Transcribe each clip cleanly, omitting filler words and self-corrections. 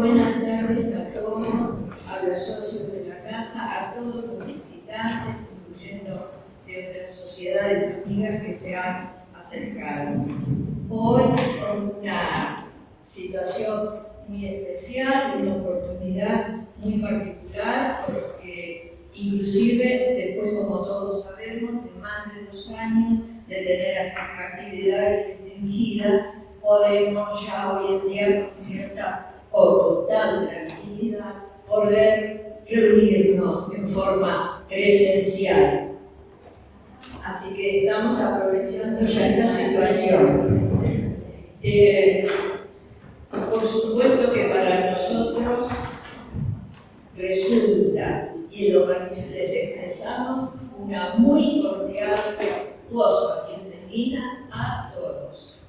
buenas tardes a todos, a los socios de la casa, a todos los visitantes, incluyendo de otras sociedades amigas que se han acercado. Hoy con una situación muy especial, una oportunidad muy particular, porque inclusive después, como todos sabemos, de más de 2 años de tener actividades restringidas, podemos ya hoy en día con cierta o total tranquilidad poder reunirnos en forma presencial. Así que estamos aprovechando ya esta situación. Por supuesto que para nosotros resulta, y les expresamos, una muy cordial y afectuosa bienvenida a todos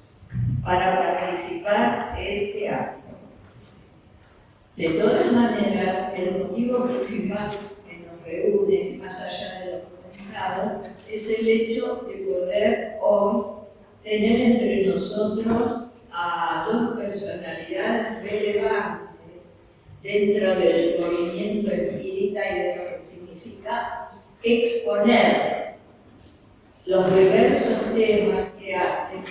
para participar de este acto. De todas maneras, el motivo principal que nos reúne, más allá de lo comentado, es el hecho de poder hoy tener entre nosotros a 2 personalidades relevantes dentro del movimiento espírita y de lo que significa exponer los diversos temas que hacen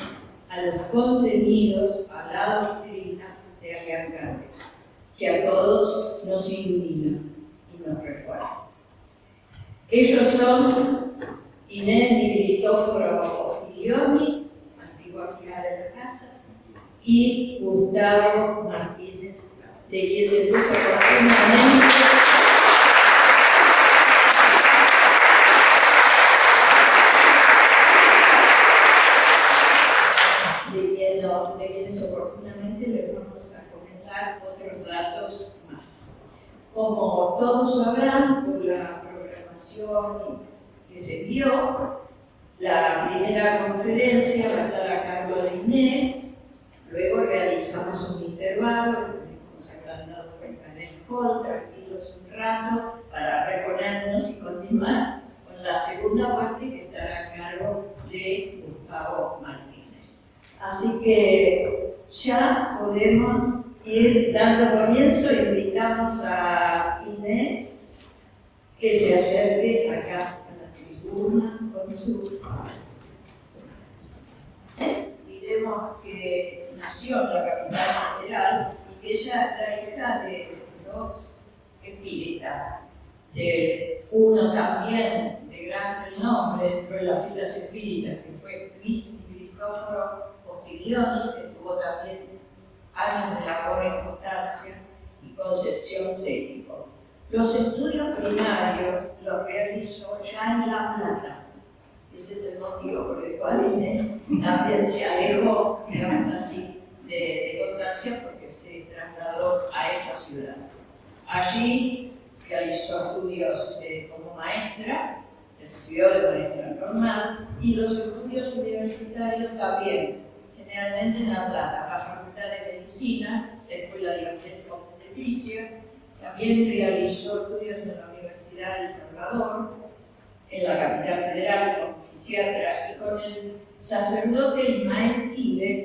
a los contenidos, a la doctrina de Alejandro, que a todos nos ilumina y nos refuerza. Ellos son Inés y Cristóforo Postiglioni, antigua criada de la casa, y Gustavo Martínez, de quien después oportunamente de quienes oportunamente les vamos a comentar otros datos más. Como todos sabrán, por la programación que se dio, la primera conferencia va a estar a cargo de Inés, luego realizamos un intervalo, nos habrán dado cuenta en el hall, tranquilos un rato, para reponernos y continuar con la segunda parte que estará a cargo de Gustavo Martínez. Así que ya podemos ir dando comienzo. Invitamos a Inés que se acerque acá a la tribuna con su... Diremos que nació en la capital federal y que ella es la hija de 2 espíritas, de uno también de gran renombre dentro de las filas espíritas, que fue Luis y Cristóforo Postiglioni, que tuvo también años de labor en Constancia, y Concepción Cético. Los estudios primarios los realizó ya en La Plata. Ese es el motivo por el cual Inés también se alejó, digamos así, de Constancia, porque se trasladó a esa ciudad. Allí realizó estudios como maestra, se recibió de maestra normal, y los estudios universitarios también, generalmente en La Plata, la Facultad de Medicina, la Escuela de Obstetricia, también realizó estudios en la Universidad de El Salvador, en la capital federal, como fisiatra, y con el sacerdote Ismael Tiles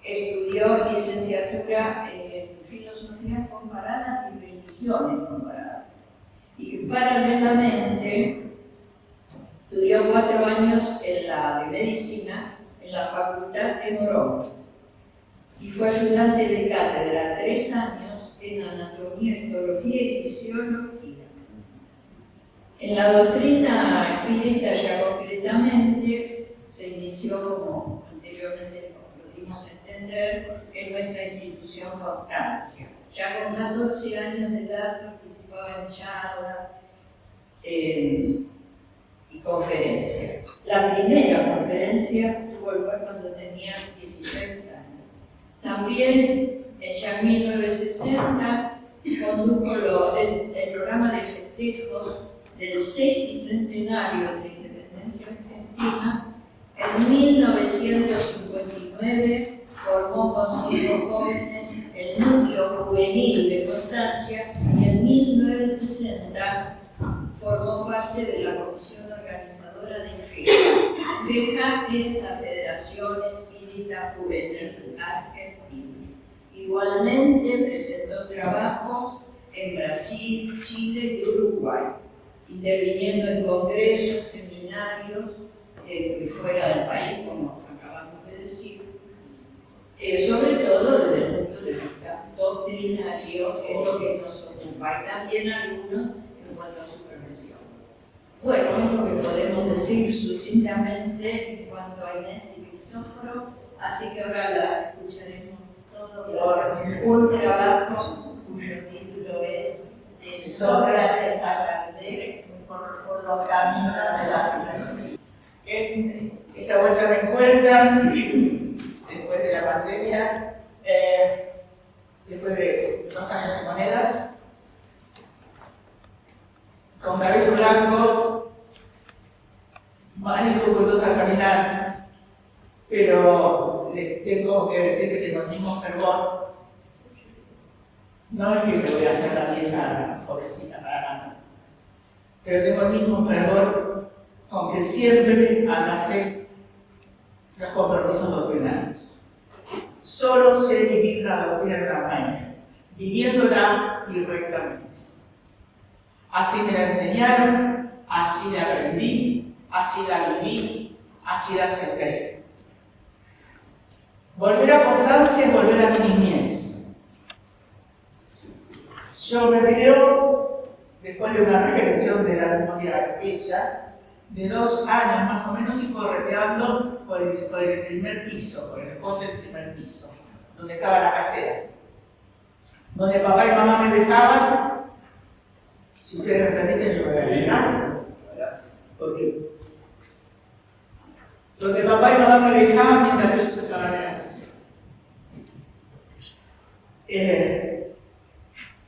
estudió licenciatura en filosofías comparadas y religiones comparadas. Y paralelamente estudió 4 años en la de medicina en la Facultad de Morón y fue ayudante de cátedra 3 años en anatomía, histología y fisiología. En la doctrina espírita ya concretamente se inició, como anteriormente lo dimos a entender, en nuestra institución Constancia. Ya con 14 años de edad participaba en charlas y conferencias. La primera conferencia tuvo lugar cuando tenía 16 años. También, ya en 1960, condujo el programa de festejos del 60º de la independencia argentina. En 1959 formó consigo jóvenes el núcleo juvenil de Constancia y en 1960 formó parte de la comisión organizadora de FEJA. FEJA es la Federación Espírita Juvenil Argentina. Igualmente presentó trabajos en Brasil, Chile y Uruguay, interviniendo en congresos, seminarios, fuera del país, como acabamos de decir, sobre todo desde el punto de vista doctrinario, que es lo que nos ocupa, y también algunos en cuanto a su profesión. Bueno, es lo que podemos decir sucintamente en cuanto a Inés de Cristóforo, así que ahora la escucharemos todo por un trabajo cuyo título es De Sócrates a Kardec por los caminos de la filosofía. Esta vuelta me encuentran después de la pandemia, después de 2 años y monedas, con cabello blanco, más dificultosa al caminar, pero les tengo que decir que tengo el mismo fervor. No es que me voy a hacer la vieja jovencita para nada, pero tengo el mismo fervor con que siempre abracé los compromisos doctrinarios. Solo sé vivir la doctrina de la mañana, viviéndola directamente. Así me la enseñaron, así la aprendí, así la viví, así la acepté. Volver a Constancia es volver a mi niñez. Yo me veo, después de una regresión de la memoria hecha, de 2 años más o menos, y correteando por el primer piso, por el hall del primer piso, donde estaba la casera. Donde papá y mamá me dejaban. Si ustedes me permiten, yo voy a decir algo. Porque donde papá y mamá me dejaban mientras ellos estaban en la sesión.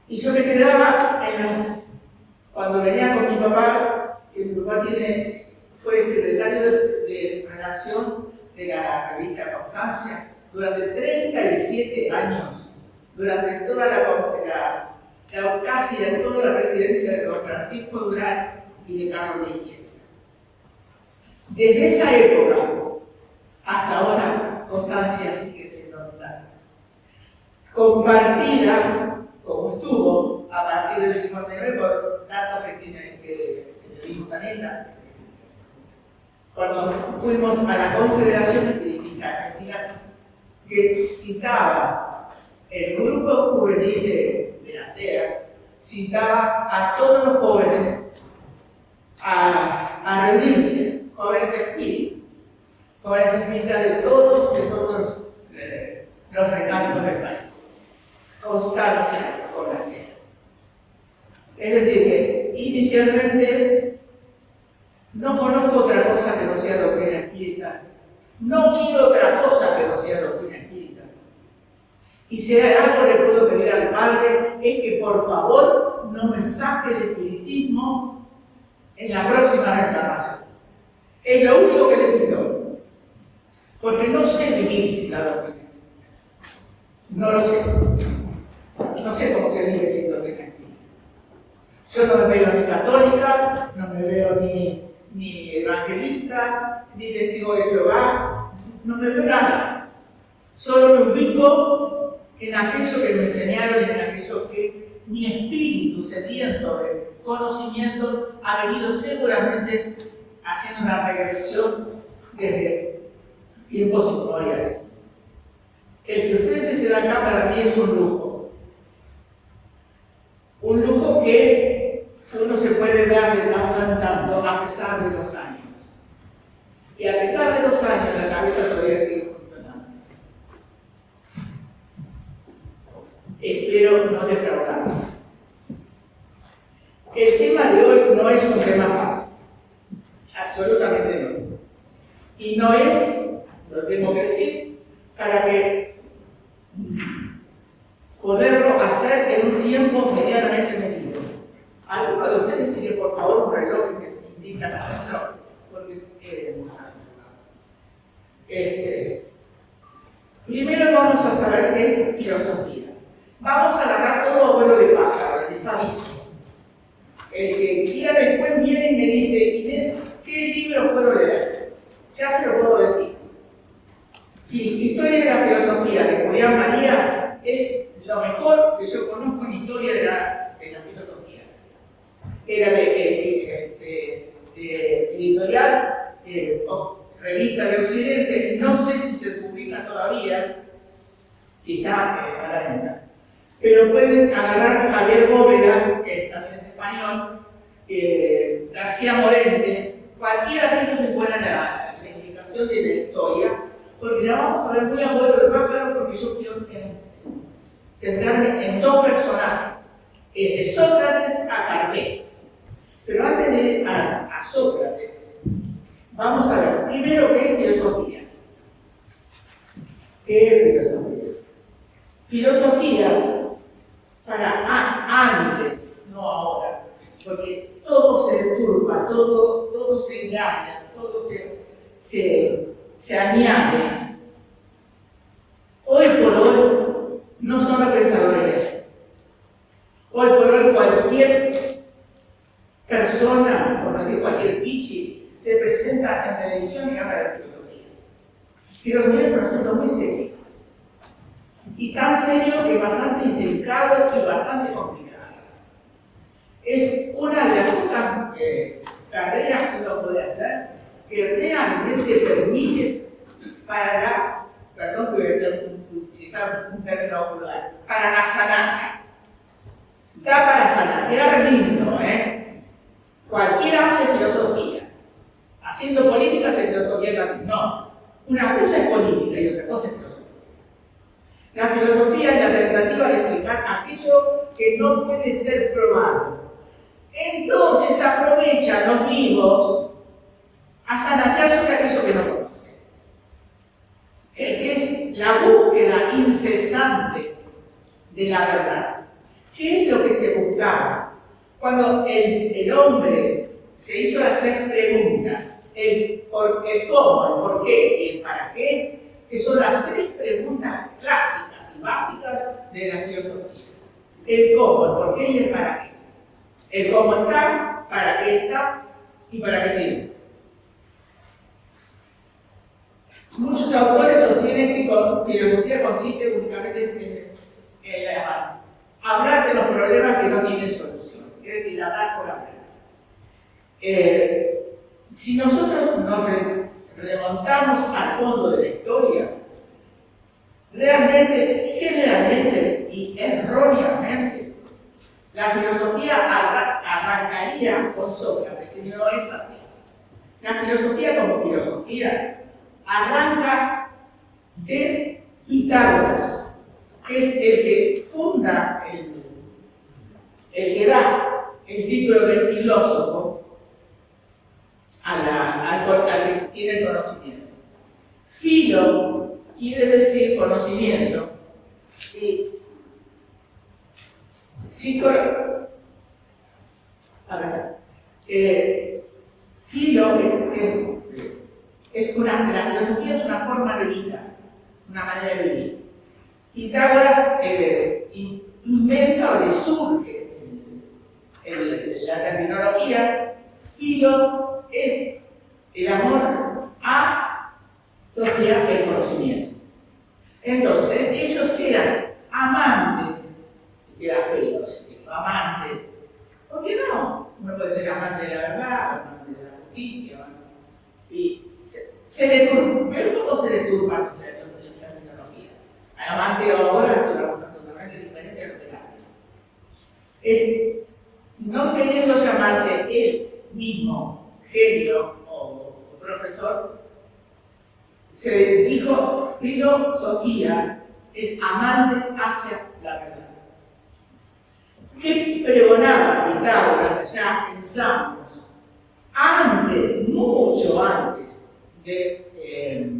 Y yo me quedaba cuando venía con mi papá, que mi papá fue secretario de redacción de la revista Constancia durante 37 años, durante toda casi de toda la presidencia de don Francisco Durán y de Carlos de Iglesia. Desde esa época hasta ahora, Constancia sigue siendo mi casa. Compartida, como estuvo, a partir del 59 por datos que le dimos a Neta. Cuando fuimos a la Confederación de Periodistas Argentinas, que citaba el grupo juvenil de la CEA, citaba a todos los jóvenes a reunirse, jóvenes espíritus de todos los recantos del país. Constancia con la CEA. Es decir, que inicialmente no conozco otra cosa que no sea doctrina espírita. No quiero otra cosa que no sea doctrina espírita. Y si algo le puedo pedir al Padre es que por favor no me saque el espiritismo en la próxima reencarnación. Es lo único que le pido. Porque no sé vivir sin la doctrina. No lo sé. No sé cómo se vive sin doctrina espírita. Yo no me veo ni católica, no me veo ni evangelista, ni testigo de Jehová, no me veo nada. Solo me ubico en aquello que me enseñaron y en aquello que mi espíritu sediento de conocimiento ha venido seguramente haciendo una regresión desde tiempos inmemoriales. El que ustedes estén acá para mí es un lujo. Un lujo que uno se puede dar de tanto en tanto a pesar de los años. Y a pesar de los años, la cabeza todavía sigue funcionando. Espero no defraudarnos. El tema de hoy no es un tema fácil. Absolutamente no. Y no es, lo tengo que decir, para que poderlo hacer en un tiempo medianamente medido. ¿Alguno de ustedes tiene, por favor, un reloj que me indica la reloj? Porque primero vamos a saber qué es filosofía. Vamos a agarrar todo abuelo de pájaro, les aviso. El que quiera después viene y me dice, Inés, ¿qué libro puedo leer? Ya se lo puedo decir. Historia de la filosofía de Julián Marías es lo mejor que yo conozco en historia de la filosofía. Era de editorial, revista de Occidente, no sé si se publica todavía, si está a la venta, pero pueden agarrar Javier Bóveda, que también es español, García Morente, cualquiera de ellos se encuentran en la explicación de la historia, porque la vamos a ver muy a vuelo de pájaro, porque yo quiero centrarme en dos personajes, de Sócrates a Carnot. Pero antes de ir a Sócrates, vamos a ver primero qué es filosofía. ¿Qué es filosofía? Filosofía, para antes, no ahora, porque todo se deturpa, todo se engaña, todo se añade. Hoy por hoy no son los pensadores. Hoy por hoy cualquier persona, por no decir cualquier pichi, se presenta en televisión y habla de filosofía. Filosofía es un asunto muy serio. Y tan serio que es bastante intrincado y bastante complicado. Es una de las pocas carreras que uno puede hacer que realmente permite perdón que voy a utilizar un término vulgar, para la sanata. Da para sanar, queda lindo, Cualquiera hace filosofía. Haciendo política se filosofía también. No, una cosa es política y otra cosa es filosofía. La filosofía es la tentativa de explicar aquello que no puede ser probado. Entonces aprovechan los vivos a sanatear sobre aquello que no conocen. Que es la búsqueda incesante de la verdad. ¿Qué es lo que se buscaba? Cuando el hombre se hizo las tres preguntas, el cómo, el por qué y el para qué, que son las tres preguntas clásicas y básicas de la filosofía. El cómo, el por qué y el para qué. El cómo está, para qué está y para qué sirve. Muchos autores sostienen que filosofía consiste únicamente en hablar de los problemas que no tienen solución, es decir, hablar por hablar. Si nosotros nos remontamos al fondo de la historia, realmente, generalmente y erróneamente, la filosofía arrancaría con Sócrates, y no es así. La filosofía como filosofía arranca de Pitágoras, que es el que funda, el que da el título de filósofo al que tiene el conocimiento. Filo quiere decir conocimiento y filo la filosofía es una forma de vida, una manera de vivir. Pitágoras inventa o le surge la terminología. Filo es el amor a Sofía, el conocimiento. Entonces, ellos eran amantes, era feo decirlo, amantes. ¿Por qué no? Uno puede ser amante de la verdad, amante de la justicia, y se le turba. Pero ¿cómo se le turba la terminología? Amante ahora es una cosa totalmente diferente a lo que era antes. No queriendo llamarse él mismo genio o profesor, se dijo filosofía, el amante hacia la verdad. ¿Qué pregonaba Pitágoras allá en Samos? Antes, mucho antes de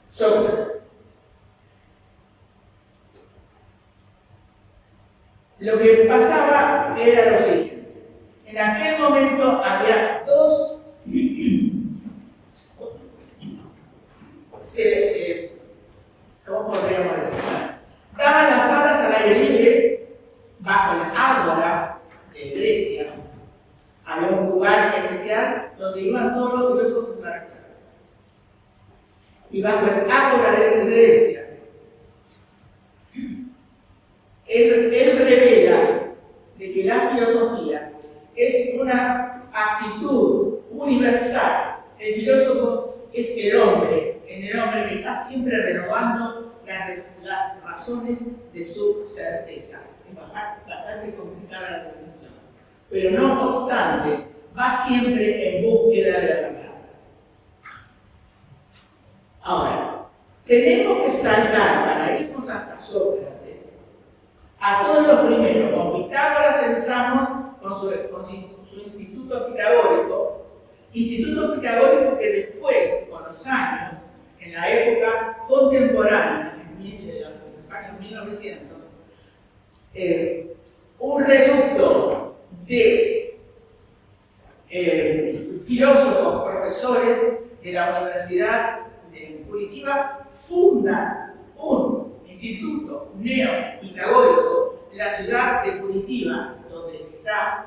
Sócrates. Lo que pasaba era lo siguiente. En aquel momento había dos ¿cómo podríamos decir? Daban las aulas al aire libre bajo el ágora de Grecia. Había un lugar especial donde iban todos los filósofos de las clases. Y bajo el ágora de Grecia hombre que está siempre renovando las razones de su certeza. Es bastante complicada la definición. Pero no obstante, va siempre en búsqueda de la verdad. Ahora, tenemos que saltar para irnos hasta Sócrates a todos los primeros. Con Pitágoras empezamos con su instituto pitagórico que después, con los años, en la época contemporánea, en los años 1900, un reducto de filósofos, profesores de la Universidad de Curitiba fundan un instituto neo-pitagórico en la ciudad de Curitiba, donde está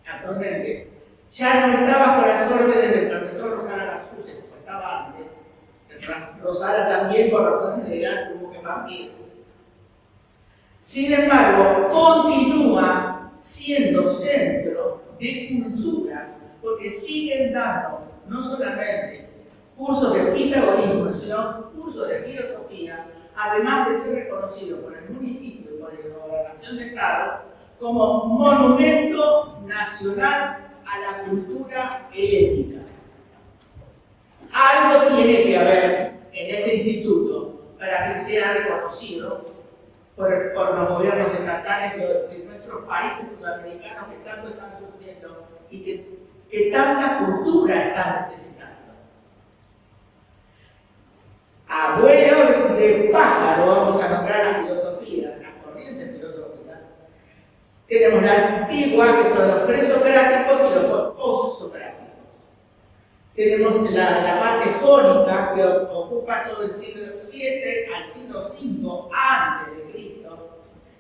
actualmente. Ya no estaba con las órdenes del profesor Rosara Garzúzez, como estaba antes. Rosara también, por razones de edad, tuvo que partir. Sin embargo, continúa siendo centro de cultura, porque siguen dando no solamente cursos de pitagorismo, sino cursos de filosofía, además de ser reconocido por el municipio y por la gobernación de Estado como monumento nacional a la cultura helénica. Algo tiene que haber en ese instituto para que sea reconocido por los gobiernos estatales de nuestros países sudamericanos que tanto están sufriendo y que tanta cultura están necesitando. Abuelo de pájaro, vamos a nombrar la filosofía, las corrientes filosóficas. Tenemos la antigua, que son los presocráticos y los postsocráticos. Tenemos la parte jónica, que ocupa todo el siglo VII al siglo V antes de Cristo,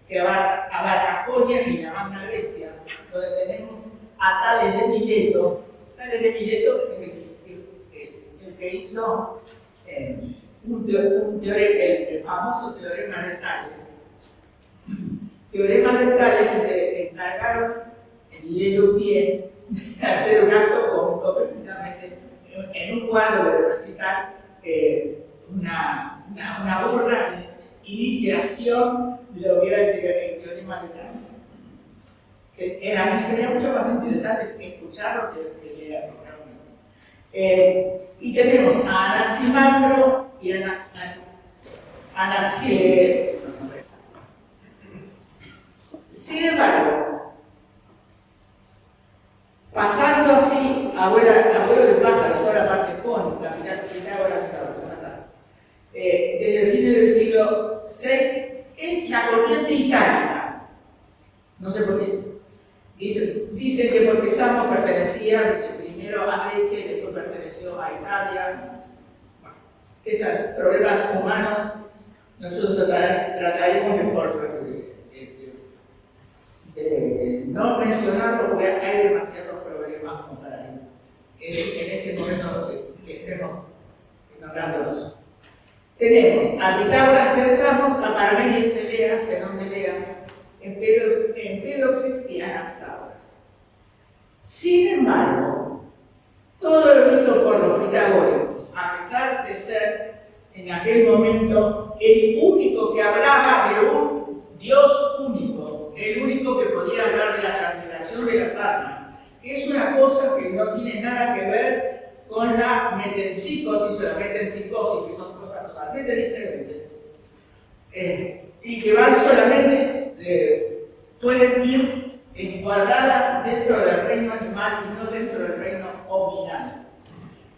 que abarca Jonia y la Magna Grecia, donde tenemos a Tales de Mileto. Tales de Mileto el que hizo el famoso teorema de Tales. Teoremas de Tales que se encargaron en Lelutier de hacer un acto cómico, precisamente en un cuadro de recitar una burda iniciación de lo que era el teorema de Tales. A mí sería mucho más interesante escucharlo que leerlo realmente. Y tenemos a Anaximandro y Anaximandro. Sin embargo, pasando así, abuelo de pájaro, toda la parte jónica, Pitágoras, desde el fin del siglo VI, es la corriente itálica. No sé por qué. Dicen que porque Samo pertenecía primero a Grecia y después perteneció a Italia. Bueno, esos problemas humanos nosotros trataremos de no mencionarlo porque hay demasiados problemas como para en este momento que estemos nombrándolos. Tenemos a Pitágoras de Samos, a Parménides de Lea, Zenón de Lea, Empédocles y Anaxágoras. Sin embargo, todo lo visto por los pitagóricos, a pesar de ser en aquel momento el único que hablaba de un Dios único, el único que podía hablar de la transmigración de las almas, que es una cosa que no tiene nada que ver con la metempsicosis o la metempsicosis, que son cosas totalmente diferentes, y que van solamente, pueden ir encuadradas dentro del reino animal y no dentro del reino hominal.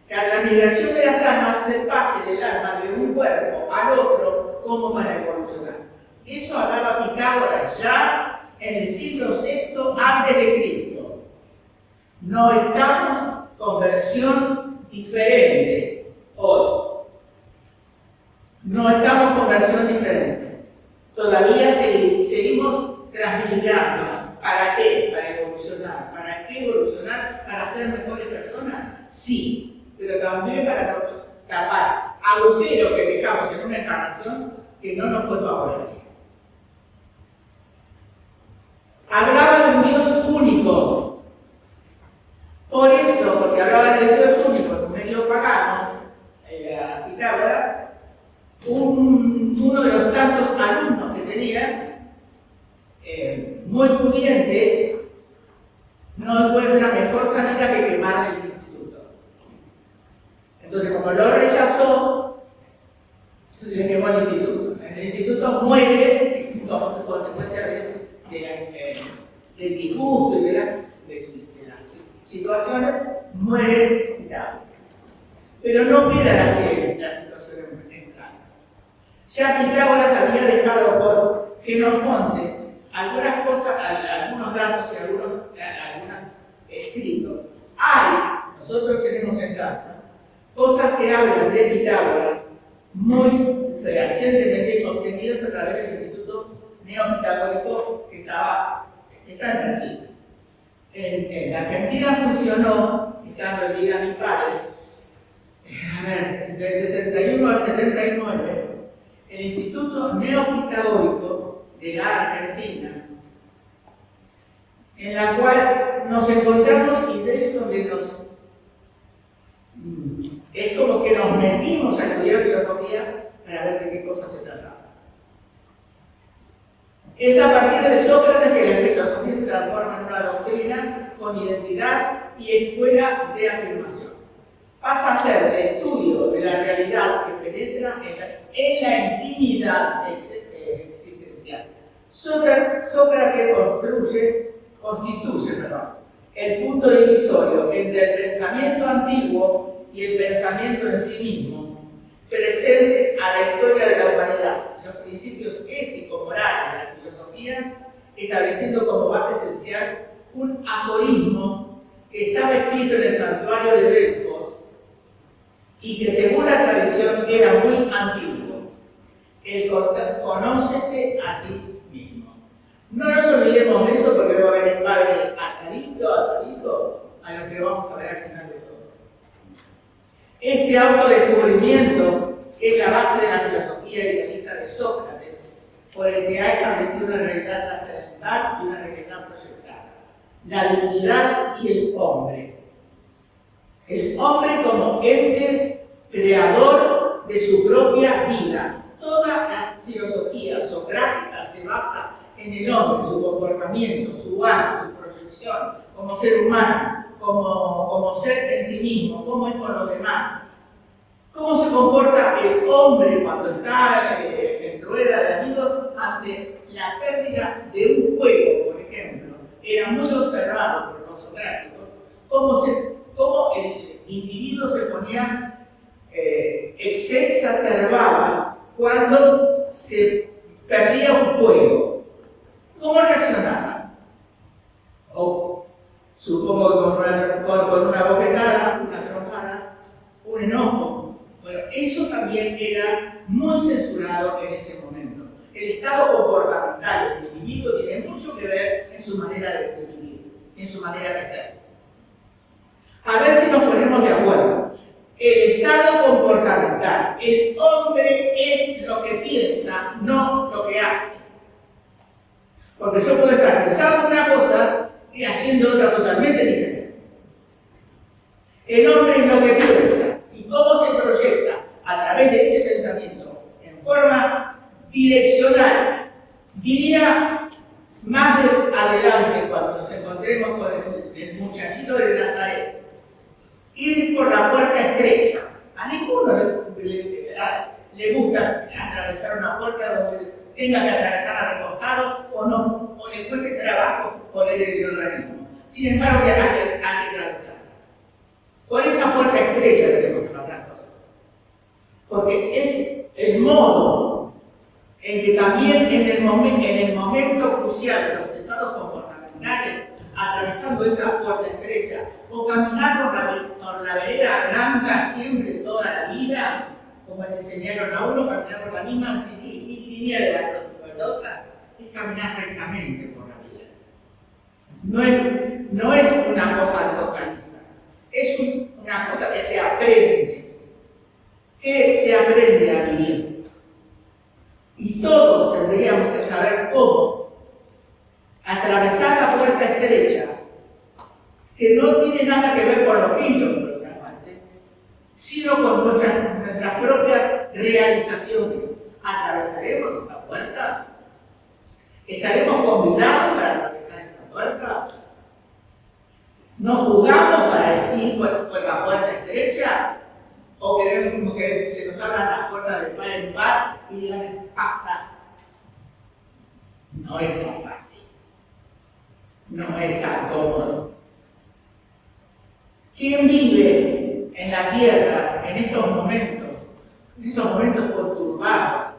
La migración de las almas se pase del alma de un cuerpo al otro como para evolucionar. Eso hablaba Pitágoras ya en el siglo VI antes de Cristo. No estamos con versión diferente hoy. No estamos con versión diferente. Todavía seguimos transmigrando. ¿Para qué? Para evolucionar. ¿Para qué evolucionar? ¿Para ser mejores personas? Sí, pero también para tapar agujeros que dejamos en una encarnación que no nos fue favorable. Hablaba de un Dios único. Por eso, porque hablaba de Dios único en un medio pagano, Pitágoras, uno de los tantos alumnos que tenía, muy pudiente, no encuentra mejor salida que quemar el instituto. Entonces, como lo rechazó, se le quemó el instituto. El instituto muere como consecuencia del disgusto y de las situaciones, muere Pitágoras. Pero no queda la situación en claro. Ya Pitágoras había dejado por Jenofonte algunas cosas, algunos datos y algunos escritos. Nosotros tenemos en casa cosas que hablan de Pitágoras muy fehacientemente obtenidas a través del Instituto Neopitagórico que está en Brasil. En la Argentina funcionó, estando el día de mi padre, del 61 al 79, el Instituto Neopitagórico de la Argentina, en la cual nos encontramos ideas donde es como que nos metimos a estudiar filosofía para ver de qué cosas se trataba. Es a partir de Sócrates que la filosofía se transforma en una doctrina con identidad y escuela de afirmación. Pasa a ser de estudio de la realidad que penetra en la intimidad existencial. Sócrates constituye el punto divisorio entre el pensamiento antiguo y el pensamiento en sí mismo, presente a la historia de la humanidad, los principios éticos, morales de la filosofía, estableciendo como base esencial un aforismo que estaba escrito en el santuario de Delfos y que según la tradición era muy antiguo. El conócete a ti mismo. No nos olvidemos de eso porque va a venir atadito a lo que vamos a ver al final de todo. Este autodescubrimiento es la base de la filosofía idealista de Sócrates, por el que ha establecido una realidad trascendental y una realidad proyectada. La divinidad y el hombre. El hombre como ente creador de su propia vida. Toda la filosofía socrática se basa en el hombre, su comportamiento, su arte, su proyección, como ser humano, como ser en sí mismo, cómo es con los demás. ¿Cómo se comporta el hombre cuando está en rueda de amigos ante la pérdida de un juego, por ejemplo? Era muy observado por los socráticos cómo el individuo se ponía, se exacerbaba cuando se perdía un juego. ¿Cómo reaccionaba? Supongo con una bofetada, una trompada, un enojo. Bueno, eso también era muy censurado en ese momento. El estado comportamental del individuo tiene mucho que ver en su manera de vivir, en su manera de ser. A ver si nos ponemos de acuerdo. El estado comportamental. El hombre es lo que piensa, no lo que hace. Porque yo puedo estar pensando una cosa y haciendo otra totalmente diferente. El hombre es lo que piensa y cómo se proyecta a través de ese pensamiento en forma direccional. Diría más adelante, cuando nos encontremos con el muchachito de Nazaret, ir por la puerta estrecha. A ninguno le gusta atravesar una puerta donde tenga que atravesar a recostado o no, o le cueste trabajo poner el organismo. Sin embargo, hay que atravesar. Por esa puerta estrecha tenemos que pasar todos. Porque es el modo en que también en el momento crucial de los estados comportamentales, atravesando esa puerta estrecha, o caminar por la vereda blanca siempre toda la vida, como le enseñaron a uno, caminar por la misma línea de la verdosa, es caminar rectamente por la vida. No es una cosa localiza, es una cosa que se aprende, a vivir. Y todos tendríamos que saber cómo atravesar la puerta estrecha, que no tiene nada que ver con los kilos, por otra parte, sino con nuestra propia realizaciones. ¿Atravesaremos esa puerta? ¿Estaremos convidados para atravesar esa puerta? ¿Nos jugamos para ir por la puerta estrecha? ¿O queremos que se nos abran las puertas de par en par y digan, pasa? No es tan fácil. No es tan cómodo. ¿Quién vive en la tierra en estos momentos conturbados?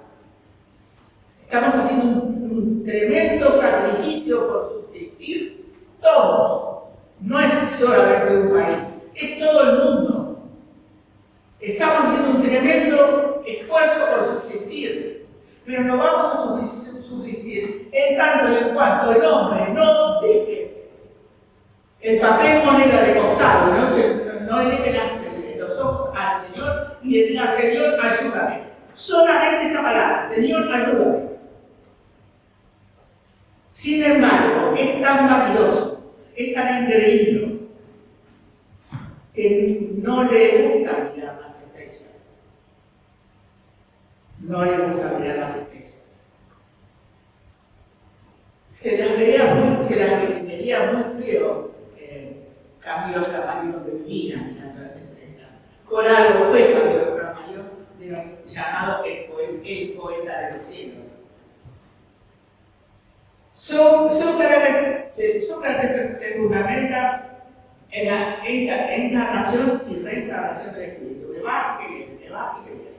Estamos haciendo un tremendo sacrificio por subsistir todos. No es solamente un país, es todo el mundo. Estamos haciendo un tremendo esfuerzo por subsistir, pero no vamos a subsistir en tanto y en cuanto el hombre no deje el papel moneda de costado, no eleve los ojos al Señor y le diga, Señor, ayúdame. Solamente esa palabra, Señor, ayúdame. Sin embargo, es tan maravilloso, es tan increíble, que no le gusta mirar las estrellas. No le gusta mirar las estrellas. Se las vería muy feo Camilo Camarillo donde vivía mirando las estrellas. Por algo fue Camilo Camarillo llamado el poeta del cielo. Sócrates se fundamenta en la encarnación y reencarnación del espíritu. Debate que viene.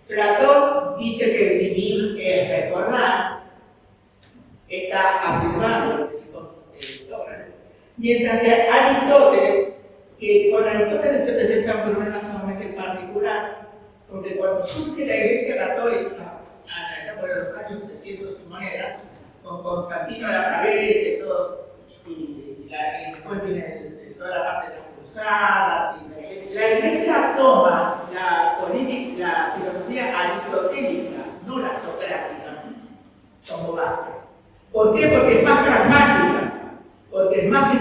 Platón dice que vivir es recordar, está afirmando, mientras que Aristóteles, que con Aristóteles se presenta un problema sumamente particular, porque cuando surge la Iglesia Católica, allá por los años 300 y moneda, con Constantino la Travesa y todo, y después viene toda la parte de las cruzadas, y la Iglesia toma la filosofía aristotélica, no la socrática, como base. ¿Por qué? Porque es más pragmática, porque es más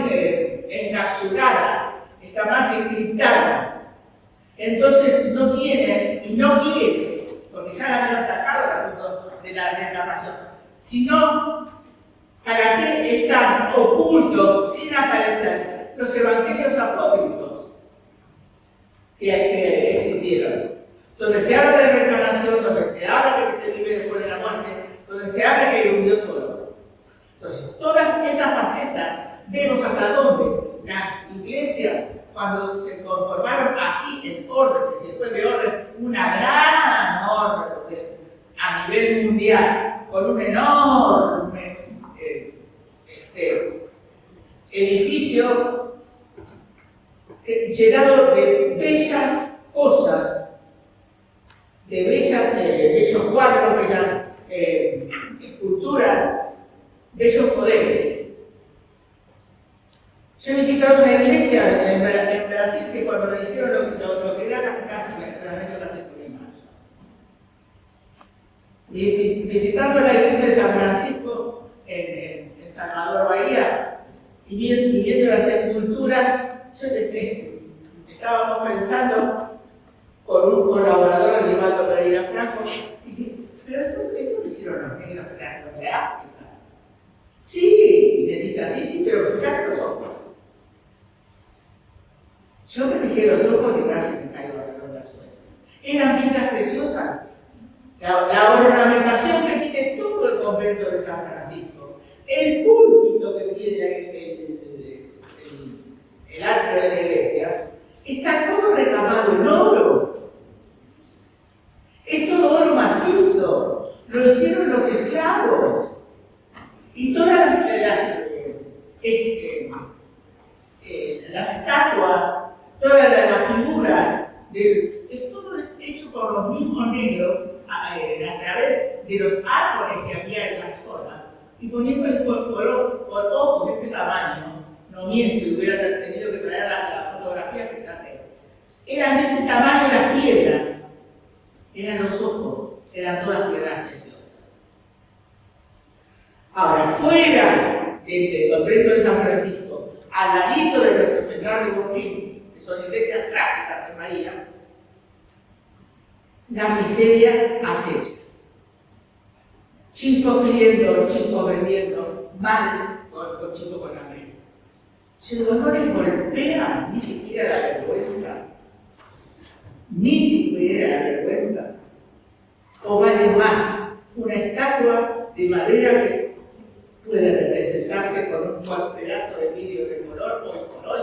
encapsulada, está más encriptada. Entonces no tiene y no quiere, porque ya la habían sacado el asunto de la reencarnación, sino para qué están ocultos, sin aparecer, los evangelios apócrifos que existieron, donde se habla de reencarnación, donde se habla de que se vive después de la muerte, donde se habla que hay un Dios solo. Entonces, todas esas facetas vemos hasta dónde las iglesias, cuando se conformaron así en orden, después de orden, una gran orden a nivel mundial, con un enorme edificio llenado de bellas cosas, de bellos cuadros, bellas esculturas, bellos poderes. Yo he visitado una iglesia en Brasil que cuando me dijeron lo que era casi realmente casi y visitando la iglesia de San Francisco en Salvador Bahía y viendo las esculturas, yo estábamos pensando con un colaborador de Nivaldo Pereira Franco y dije, pero eso lo hicieron los negros de África. Sí, necesitas, sí, pero fíjate los ojos. Yo me fijé los ojos y casi me caigo alrededor del suelo. Eran piedras preciosas. La ornamentación que tiene todo el convento de San Francisco, el púlpito que tiene el arte de la iglesia, está todo recamado en oro. Es todo oro macizo. Lo hicieron los esclavos. Y todas las estatuas, todas las figuras, es todo hecho por los mismos negros a través de los árboles que había en la zona y poniendo el color por ojos de este tamaño, no miento, hubiera tenido que traer la fotografía que saqué. Eran de este tamaño las piedras, eran los ojos, eran todas piedras preciosas. Ahora, fuera del convento de San Francisco, al ladito de Nuestra Señora de Bonfim, que son iglesias clásicas en María, la miseria acecha. Chicos pidiendo, chicos vendiendo, madres con chicos con hambre. Pero no les golpea ni siquiera la vergüenza. Ni siquiera la vergüenza. O vale más una estatua de madera que puede representarse con un pedazo de vidrio de color hoy por hoy.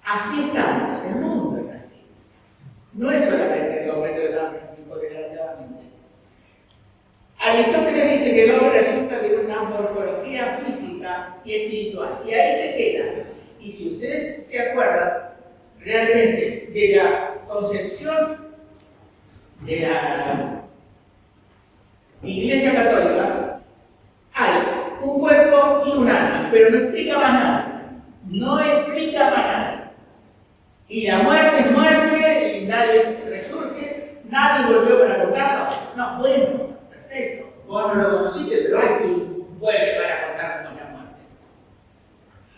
Así estamos, el mundo es así. No es solamente el aumento de San Francisco, desgraciadamente. Aristóteles dice que el hombre resulta de una morfología física y espiritual, y ahí se queda. Y si ustedes se acuerdan realmente de la concepción de la Iglesia Católica, hay un cuerpo y un alma, pero no explica más nada. No explica más nada. Y la muerte es muerte, y nadie resurge, nadie volvió para contarlo. No, bueno, perfecto. Vos no lo conociste, pero hay quien vuelve para contarnos la muerte.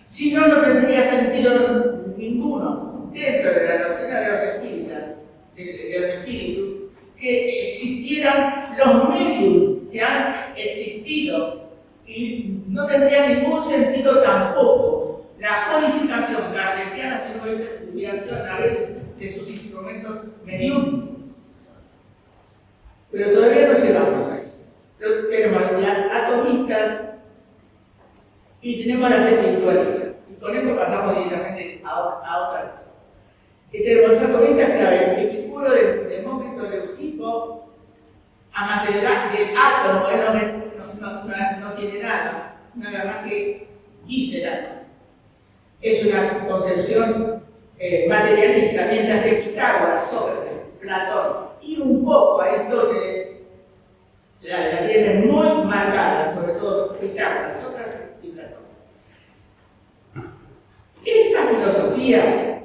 Si no, no tendría sentido ninguno dentro de la doctrina de los espíritus, que existieran los medios que han existido, y no tendría ningún sentido tampoco la codificación cartesiana si no hubiera sido a través de sus instrumentos mediúnicos. Pero todavía no llegamos a eso. Tenemos las atomistas y tenemos las espiritualistas. Y con esto pasamos directamente a otra cosa. Y tenemos las atomistas clave, Epicuro, Demócrito, Leucipo, Amatedra, del átomo, él no tiene nada más que vísceras. Es una concepción materialista, mientras que Pitágoras, Sócrates, Platón y un poco Aristóteles la tienen muy marcada, sobre todo Pitágoras, Sócrates y Platón. Esta filosofía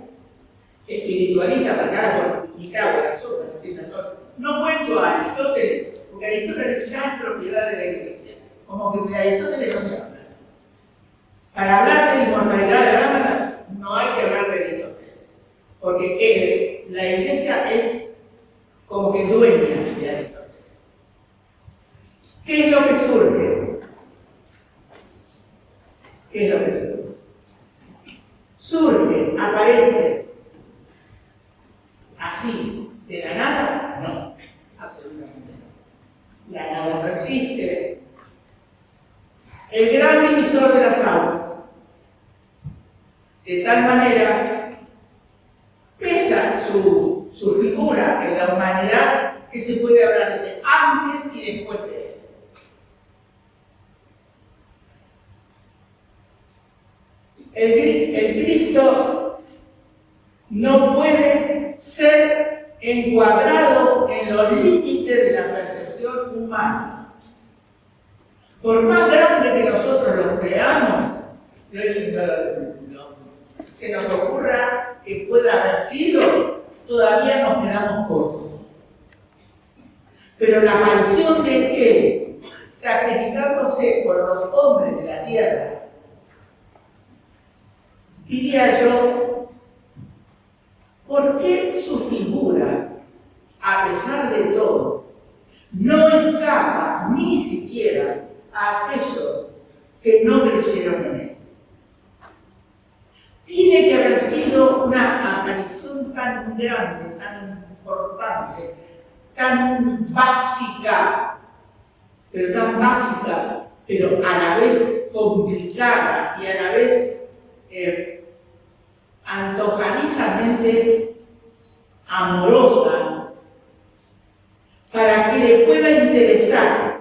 espiritualista marcada por Pitágoras, Sócrates y Platón, no cuento a Aristóteles, porque Aristóteles ya es propiedad de la Iglesia, como que de Aristóteles no se habla. Para hablar de inmortalidad de alma no hay que hablar de Aristóteles, porque la Iglesia es como que dueña de Aristóteles. ¿Qué es lo que surge? ¿Qué es lo que surge? Surge, aparece, así, de la nada, no, absolutamente no. La nada no existe. El gran divisor de las aguas, de tal manera, pesa su figura en la humanidad que se puede hablar de antes y después de él. El Cristo no puede ser encuadrado en los límites de la percepción humana. Por más grande que nosotros lo creamos, se nos ocurra que pueda haber sido, todavía nos quedamos cortos. Pero la aparición de Él, sacrificándose por los hombres de la tierra, diría yo, ¿por qué su figura, a pesar de todo, no escapa ni siquiera a aquellos que no creyeron en él? Tiene que haber sido una aparición tan grande, tan importante, tan básica, pero a la vez complicada y a la vez antojadizamente amorosa, para que le pueda interesar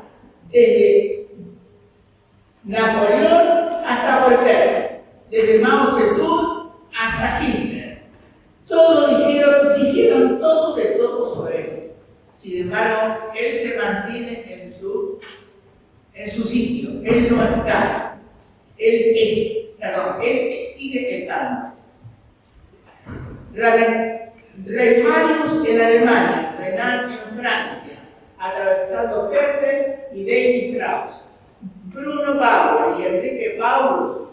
desde Napoleón hasta Voltaire, desde Mao Zedong hasta Hitler. Todos dijeron todo de todo sobre él. Sin embargo, él se mantiene en su sitio. Él no está. Él sigue estando. Rey Marius en Alemania, Renan en Francia, atravesando Herder y David Strauss. Bruno Bauer y Enrique Paulus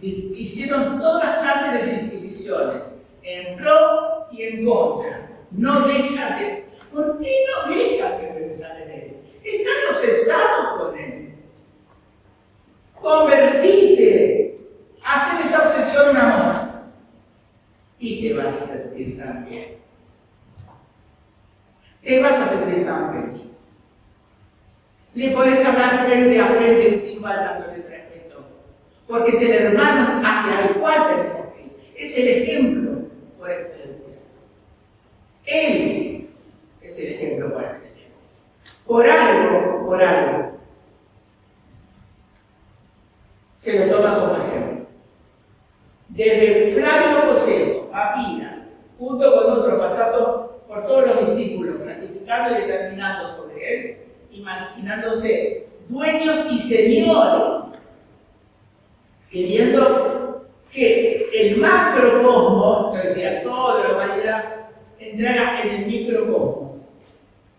hicieron todas clases de disquisiciones en pro y en contra. No dejan de... ¿Por qué no dejan de pensar en Él? Están obsesados con Él. Convertite, haz de esa obsesión un amor y te vas a sentir tan bien. Te vas a sentir tan feliz. Le podés hablar frente a frente sin faltándole el respeto, porque es el hermano hacia el cual tenemos que ir. Es el ejemplo por excelencia. Él es el ejemplo por excelencia. Por algo, se lo toma como ejemplo. Desde Flavio Josefo, Papina, junto con otro, pasando por todos los discípulos, clasificando y determinando sobre él, imaginándose dueños y señores, queriendo que el macrocosmos, que decía toda la humanidad, entrara en el microcosmos,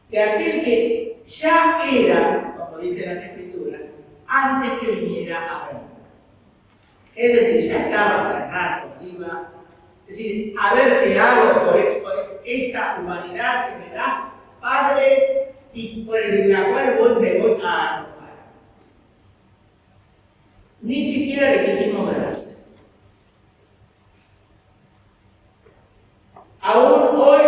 de aquel que ya era, como dicen las escrituras, antes que viniera Abraham. Es decir, ya estaba cerrado arriba. Es decir, a ver qué hago por esta humanidad que me da Padre y por la cual me voy a arrojar. Ni siquiera le dijimos gracias. Aún hoy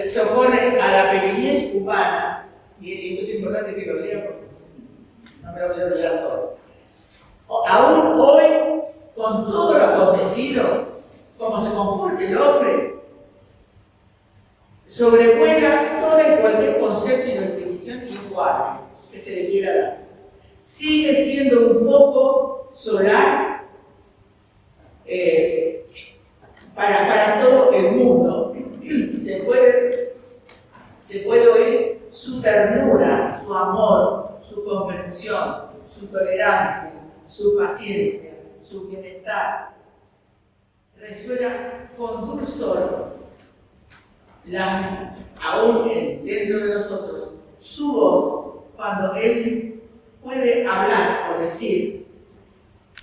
se opone a la pequeñez humana, y esto es importante que lo lea porque no me lo voy a olvidar todo. Aún hoy, con todo lo acontecido, como se comporta el hombre, sobrevuela todo y cualquier concepto y definición igual que se le quiera dar. Sigue siendo un foco solar para todo el mundo. Se puede oír su ternura, su amor, su comprensión, su tolerancia, su paciencia, su bienestar. Resuena con dulzor, aún dentro de nosotros, su voz, cuando Él puede hablar o decir,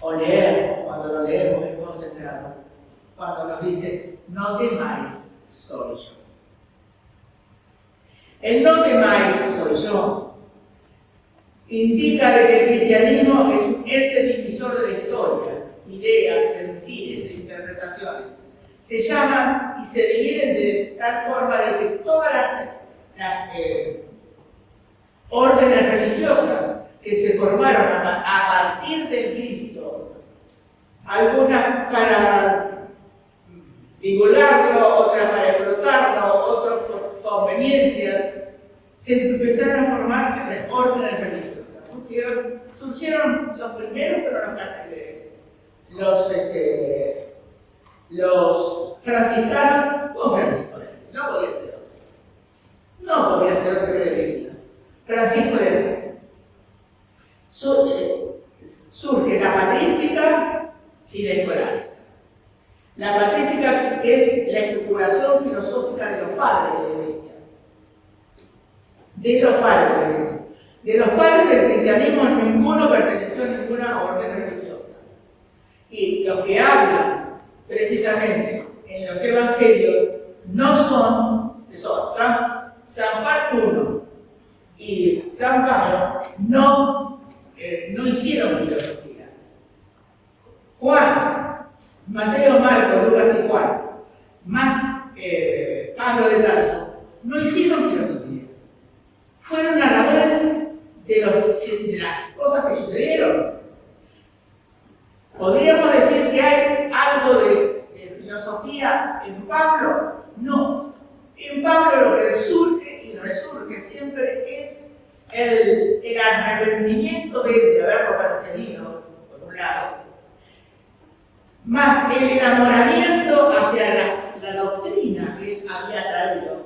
o leer, cuando lo leemos en voz entrada, cuando nos dice, no temáis, soy yo. El no temáis, soy yo, indica que el cristianismo es un ente divisor de la historia, ideas, sentires e interpretaciones. Se llaman y se dividen de tal forma de que todas las órdenes religiosas que se formaron a partir de Cristo, algunas para divulgarlo, otras para explotarlo, otras por conveniencia, se empezaron a formar órdenes religiosas. Surgieron los primeros, pero los franciscanos, con Francisco de Asís, no podía ser otro. No podía ser otro que la Iglesia. Francisco de Asís. Surge la patrística y la escolar. La patrística es la estructuración filosófica de los padres de la Iglesia. De los padres de la Iglesia. De los padres del cristianismo ninguno perteneció a ninguna orden religiosa. Y los que hablan precisamente en los evangelios no son San Pablo I y San Pablo no hicieron filosofía. Juan, Mateo, Marcos, Lucas y Juan, más Pablo de Tarso, no hicieron filosofía. Fueron narradores de las cosas que sucedieron. ¿Podríamos decir que hay algo de filosofía en Pablo? No. En Pablo lo que surge y resurge siempre es el arrepentimiento de haberlo perseguido, por un lado, más el enamoramiento hacia la doctrina que había traído.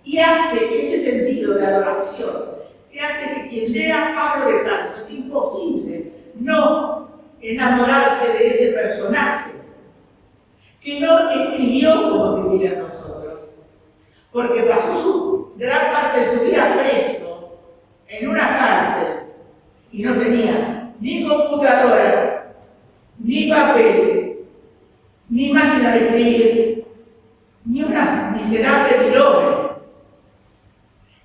Y hace ese sentido de adoración, que hace que quien lea Pablo de Tarso es imposible no enamorarse de ese personaje, que no escribió como escribían nosotros, porque pasó gran parte de su vida preso en una cárcel y no tenía ni computadora, ni papel, ni máquina de escribir, ni una miserable pirogue.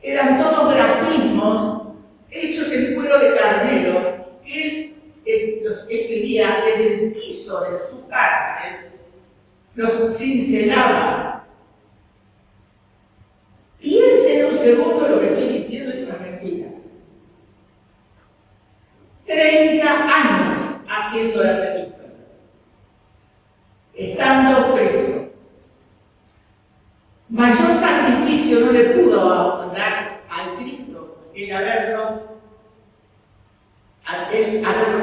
Eran todos grafismos hechos en cuero de carnero que él los escribía desde el piso de su cárcel, los cincelaba. Piensen un segundo lo que estoy diciendo es una mentira. 30 años haciendo las epístolas, estando preso. Mayor sacrificio no le pudo dar al Cristo el haberlo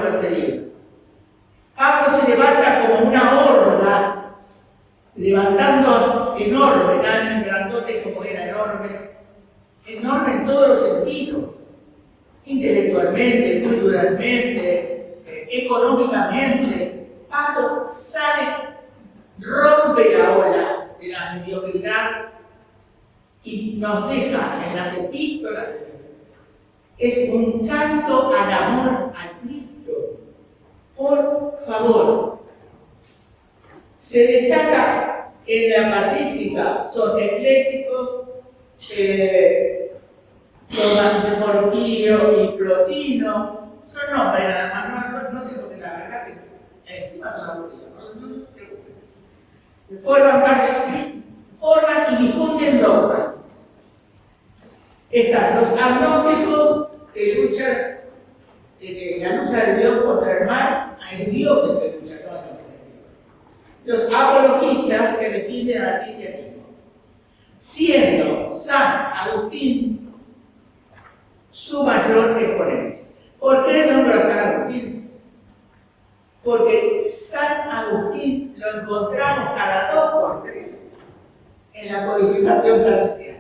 perseguido. Pablo se levanta como una horda, levantando enorme, tan grandote como era enorme en todos los sentidos, intelectualmente, culturalmente, económicamente. Pablo sale, rompe la ola de la mediocridad y nos deja en las epístolas. Es un canto al amor a Cristo. Por favor, se destaca en la patrística, son eclécticos, de Porfirio y Plotino, son nombres nada más, no tengo que la verdad que encima son aburridos, no se preocupen. Forman y difunden dogmas. Están los agnósticos que luchan, la lucha de Dios contra el mal, es Dios el que lucha contra el mal. Los apologistas que defienden al cristianismo, siendo San Agustín su mayor exponente. ¿Por qué nombra a San Agustín? Porque San Agustín lo encontramos cada 2 por 3 en la codificación clareciana.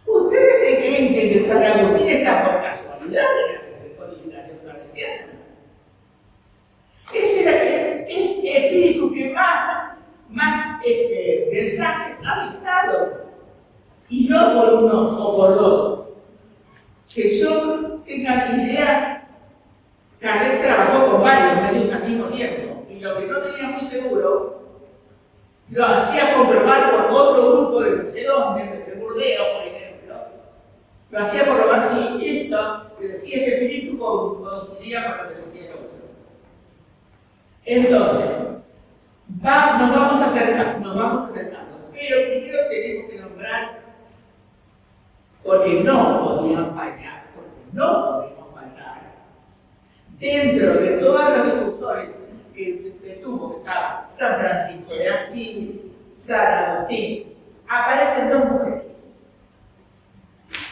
¿Ustedes se creen que San Agustín está por casualidad en la codificación clareciana? Es el espíritu que más mensajes ha dictado, y no por uno o por dos. Que yo tenga idea, Kardec trabajó con varios medios al mismo tiempo, y lo que no tenía muy seguro lo hacía comprobar por otro grupo de no sé dónde, de Burdeos, por ejemplo. Lo hacía comprobar si esto que decía este espíritu coincidía con lo que decía el otro. Entonces, nos vamos acercando, pero primero tenemos que nombrar, porque no podían fallar, porque no podemos faltar. Dentro de todos los difusores que tuvo, que estaba San Francisco de Asís, San Agustín, aparecen 2 mujeres.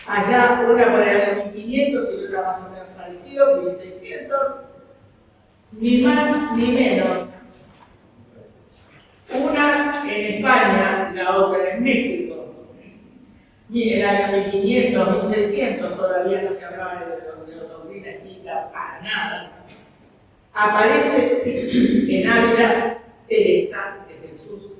Allá una por el año 1500 y otra más o menos parecido, 1600, ni más ni menos. Una en España, la otra en México. En el año 1500, 1600, todavía no se hablaba de doctrina espírita para nada. Aparece en Ávila Teresa de Jesús,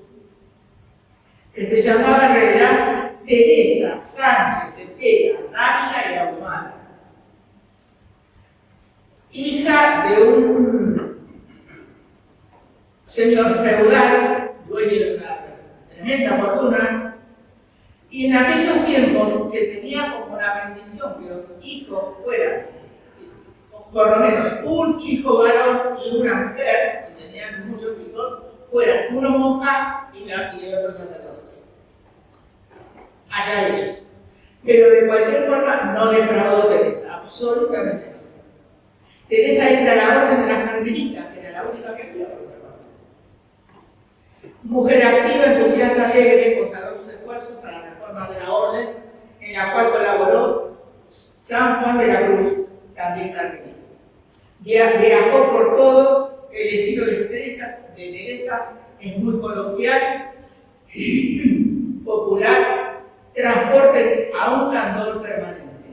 que se llamaba en realidad Teresa Sánchez Cepeda Ávila y Ahumada, hija de un señor feudal, dueño de una tremenda fortuna. Y en aquellos tiempos se tenía como una bendición que los hijos fueran, por lo menos un hijo varón y una mujer, si tenían muchos hijos, fueran una monja y el otro sacerdote. Allá ellos. Pero de cualquier forma no defraudó Teresa, absolutamente no. Teresa entra a la orden de las carmelitas, que era la única que había por otra parte. Mujer activa, entusiasta, alegre, consagró sus esfuerzos a la reforma de la orden, en la cual colaboró San Juan de la Cruz, también carmelita. Viajó por todos. El estilo de Teresa es muy coloquial, popular, transporte a un candor permanente.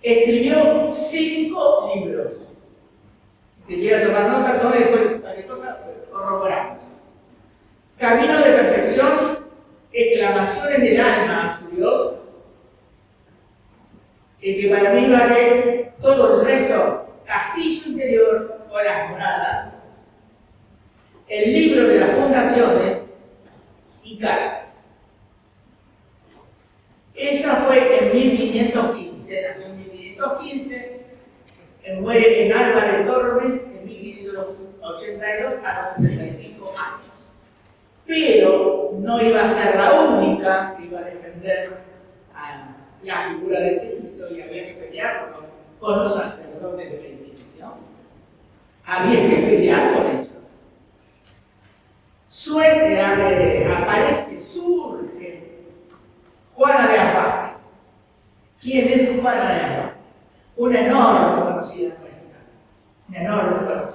Escribió 5 libros. Si quiera tomar nota, tome después cualquier cosa, corroboramos. Camino de perfección, exclamaciones del alma a su Dios, que para mí vale todo el resto, castillo interior o las moradas, el libro de las fundaciones y cartas. Ella fue en 1515, nació en 1515, muere en Alba de Tormes en 1582 a los 65 años. Pero no iba a ser la única que iba a defender a la figura de Cristo y había que pelear con los sacerdotes de la Inquisición. Había que pelear con ellos. Surge Juana de Apaje. ¿Quién es Juana de Apaje? Una enorme conocida nuestra. Una enorme conocida.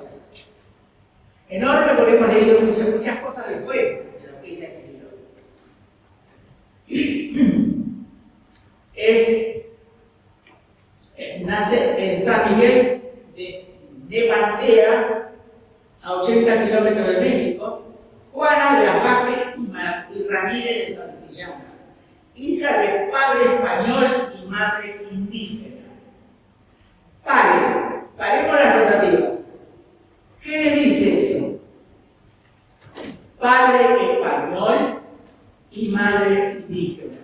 Enorme porque hemos leído muchas cosas después de lo que ella escribió. Nace en San Miguel de Pantea, a 80 kilómetros de México, Juana de Apaje y Ramírez de Santillana, hija de padre español y madre indígena. Paremos las rotativas. ¿Qué les dice eso? Padre español y madre indígena.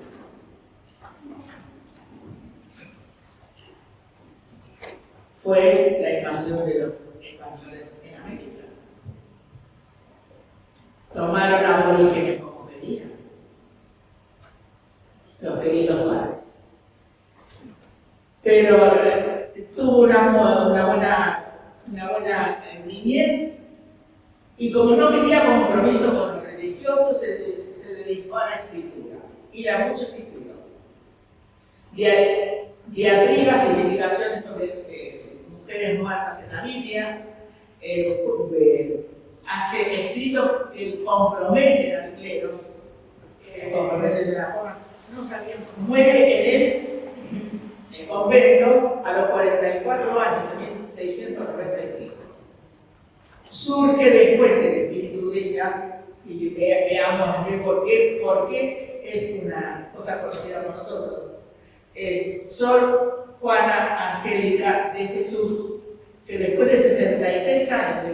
Fue la invasión de los españoles en América. Tomaron aborígenes como querían. Los queridos padres. Pero tuvo una buena niñez y como no quería compromiso con los religiosos, se dedicó a la escritura y la mucho se escribió. Diatribas, investigaciones sobre mujeres muertas en la Biblia, hace escritos que comprometen al clero, comprometen de la forma, no sabían, muere en el convento a los 44 años, en 1695. Surge después el espíritu de ella, y veamos por qué es una cosa conocida por nosotros. Es Sor Juana Angélica de Jesús, que después de 66 años de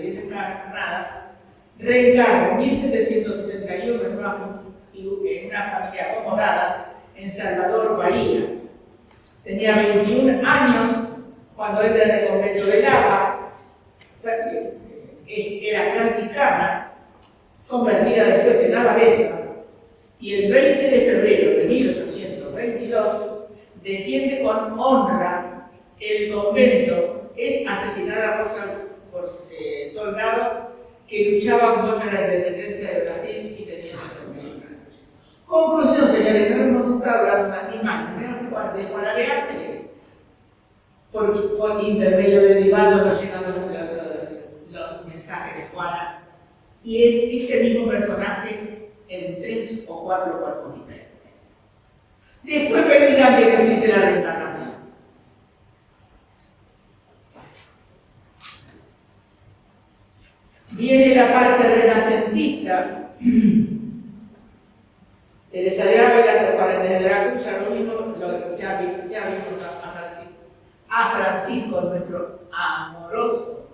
desencarnada, reencarna en 1761 en una familia acomodada en Salvador, Bahía. Tenía 21 años cuando entra en el convento de Lava, era franciscana, convertida después en abadesa, y el 20 de febrero de 1822 defiende con honra el convento, es asesinada por soldados que luchaban contra la independencia de Brasil y tenían 61 años. Conclusión, señores, no hemos estado hablando ni más ni menos de Juana de Ángeles. Por intermedio de Divaldo nos llegan los mensajes de Juana, y es este mismo personaje en 3 o 4 cuerpos diferentes. Después me digan que no existe la reencarnación. Viene la parte renacentista. Teresa de Ávila, San Juan de la Cruz, ya lo vimos, ya vimos a Francisco, nuestro amoroso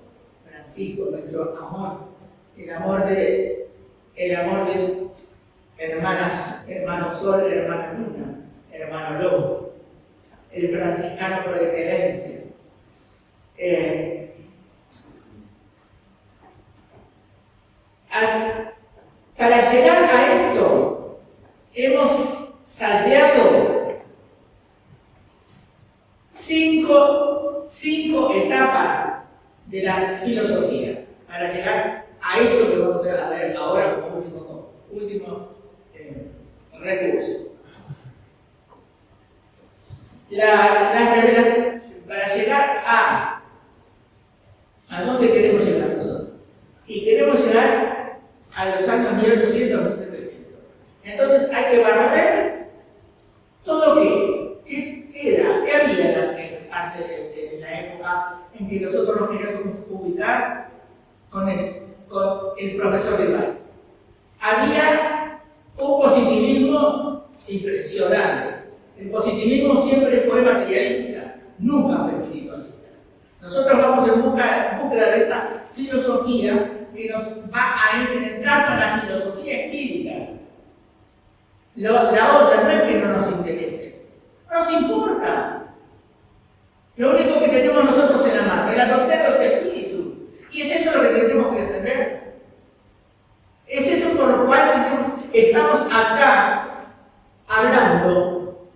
Francisco, nuestro amor, el amor de hermano Sol, hermana Luna, hermano Lobo, el franciscano por excelencia. Para llegar a esto, hemos salteado cinco etapas de la filosofía para llegar a esto que vamos a ver ahora como último recurso. Para llegar a dónde queremos llegar nosotros. Y queremos llegar a los años 1800, 1700. Entonces hay que barrer todo qué era, qué había en parte de la época en que nosotros nos queríamos ubicar con el profesor Rival. Había un positivismo impresionante. El positivismo siempre fue materialista, nunca fue espiritualista. Nosotros vamos en búsqueda de esta filosofía que nos va a enfrentar con la filosofía empírica. La otra no es que no nos interese, no nos importa. Lo único que tenemos nosotros en la mano es la doctrina de los espíritus. Y es eso lo que tenemos que defender. Es eso por lo cual estamos acá hablando,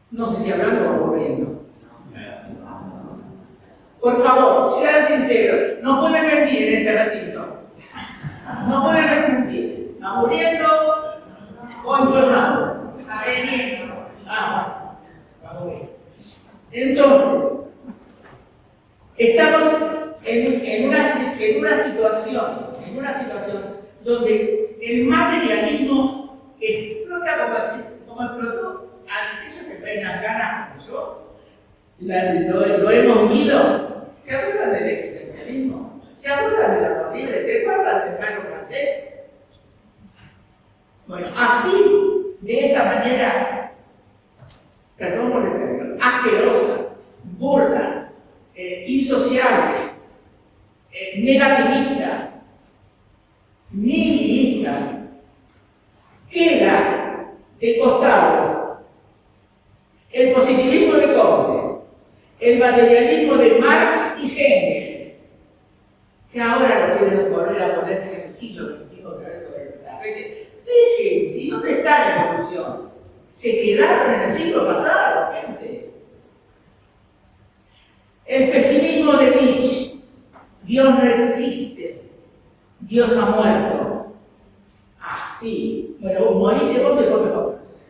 no sé si hablando o aburriendo. Por favor, sean sinceros, no pueden mentir en este recinto. No pueden mentir, aburriendo o informando. Aprendiendo. Vamos bien. Entonces, estamos en una situación donde el materialismo explota como explotó aquellos que pegan ganas como yo. Lo hemos vivido. ¿Se acuerdan del existencialismo? ¿Se acuerdan del amor libre? ¿Se acuerdan del gallo francés? Bueno, así, de esa manera, perdón por el término, asquerosa, burda, insociable, negativista, nihilista, queda de costado el positivismo de Comte, el materialismo de Marx y Engels, que ahora lo quieren volver a poner en el siglo XXI otra vez sobre el tapete. Déjense, ¿dónde está la evolución? Se quedaron en el siglo pasado, gente. El pesimismo de Nietzsche, Dios no existe, Dios ha muerto. Sí, bueno, vos morite vos y vos me contás.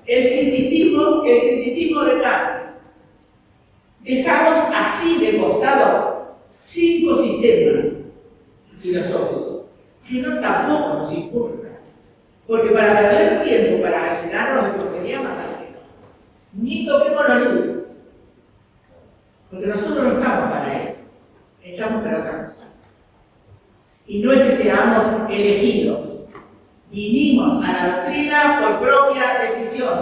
El criticismo de Kant. Dejamos así de costado 5 sistemas filosóficos que tampoco nos importa. Porque para perder tiempo, para llenarnos de porquería, más que no. Ni toquemos los libros. Porque nosotros no estamos para esto. Estamos para otra cosa. Y no es que seamos elegidos. Vinimos a la doctrina por propia decisión,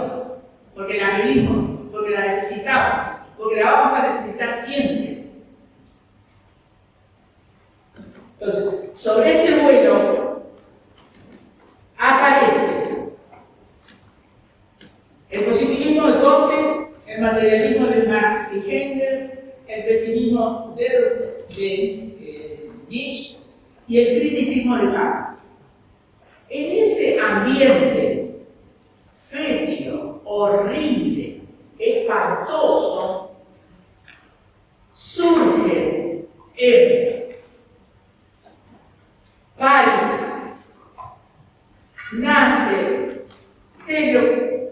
porque la pedimos, porque la necesitamos, porque la vamos a necesitar siempre. Entonces, sobre ese vuelo aparece el positivismo de Comte, el materialismo de Marx y Engels, el pesimismo de Nietzsche y el criticismo de Kant. En ese ambiente fétido, horrible, espantoso, surge en París, nace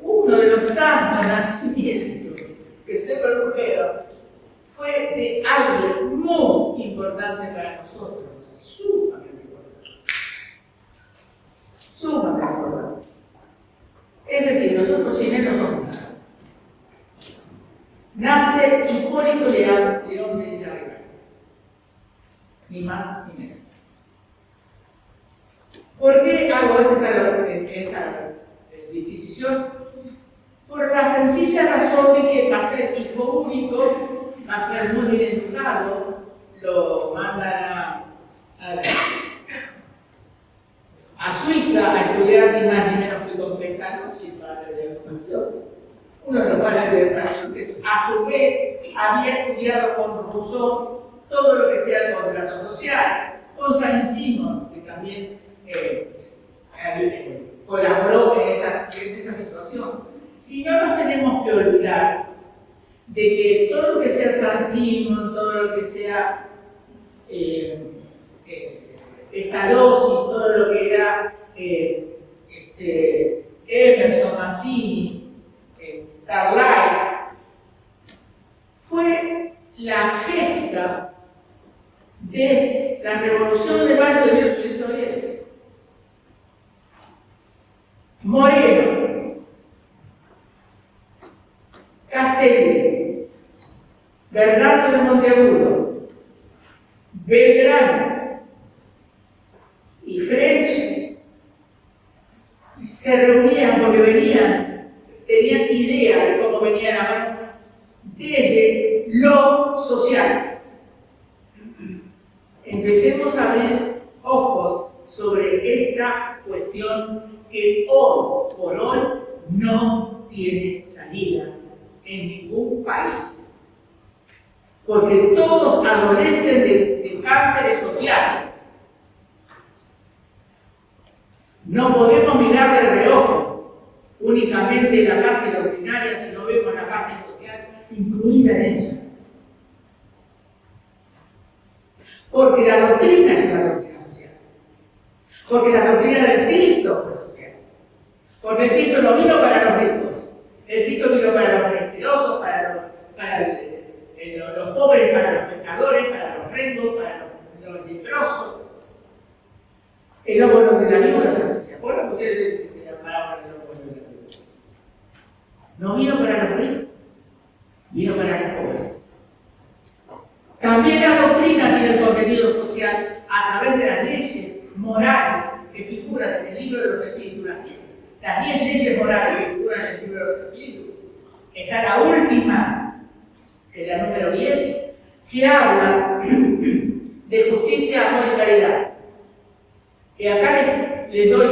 uno de los tantos nacimientos que se produjeron, fue de alguien muy importante para nosotros, sumamente importante. Es decir, nosotros sin él no somos nada. Nace Hipólito León de Echeverría. Ni más ni menos. ¿Por qué hago esta disquisición? Por la sencilla razón de que va a ser hijo único, va a ser muy bien educado, lo mandan a Suiza a estudiar ni más ni menos que con Pestalozzi, el padre de educación. Uno de los padres de educación que a su vez había estudiado con Rousseau todo lo que sea el contrato social, con Saint-Simon, que también colaboró en esa situación. Y no nos tenemos que olvidar de que todo lo que sea Saint-Simon, todo lo que sea Pestalozzi, todo lo que era Emerson, Mazzini, Carlyle, fue la gesta de la Revolución de Mayo de 1810. Moreno, Castelli, Bernardo de Monteagudo, Belgrano y French se reunían porque tenían idea de cómo venían a ver desde lo social. empecemos a abrir ojos sobre esta cuestión que hoy por hoy no tiene salida en ningún país. Porque todos adolecen de cánceres sociales. No podemos mirar de reojo únicamente la parte doctrinaria si no vemos la parte social incluida en ella. Porque la doctrina es una doctrina social. Porque la doctrina del Cristo fue social. Porque el Cristo no vino para los ricos. El Cristo vino para los menesterosos, para los pobres, para los pecadores, para los rengos, para los leprosos. El bueno de la viuda, ¿se acuerdan ustedes de la palabra del bueno de la viuda? No vino para los ricos, vino para los pobres. También la doctrina tiene el contenido social a través de las leyes morales que figuran en el libro de los Espíritus. Las 10 leyes morales que figuran en el libro de los Espíritus. Está la última, que es la número 10, que habla de justicia, amor y caridad. Y acá les doy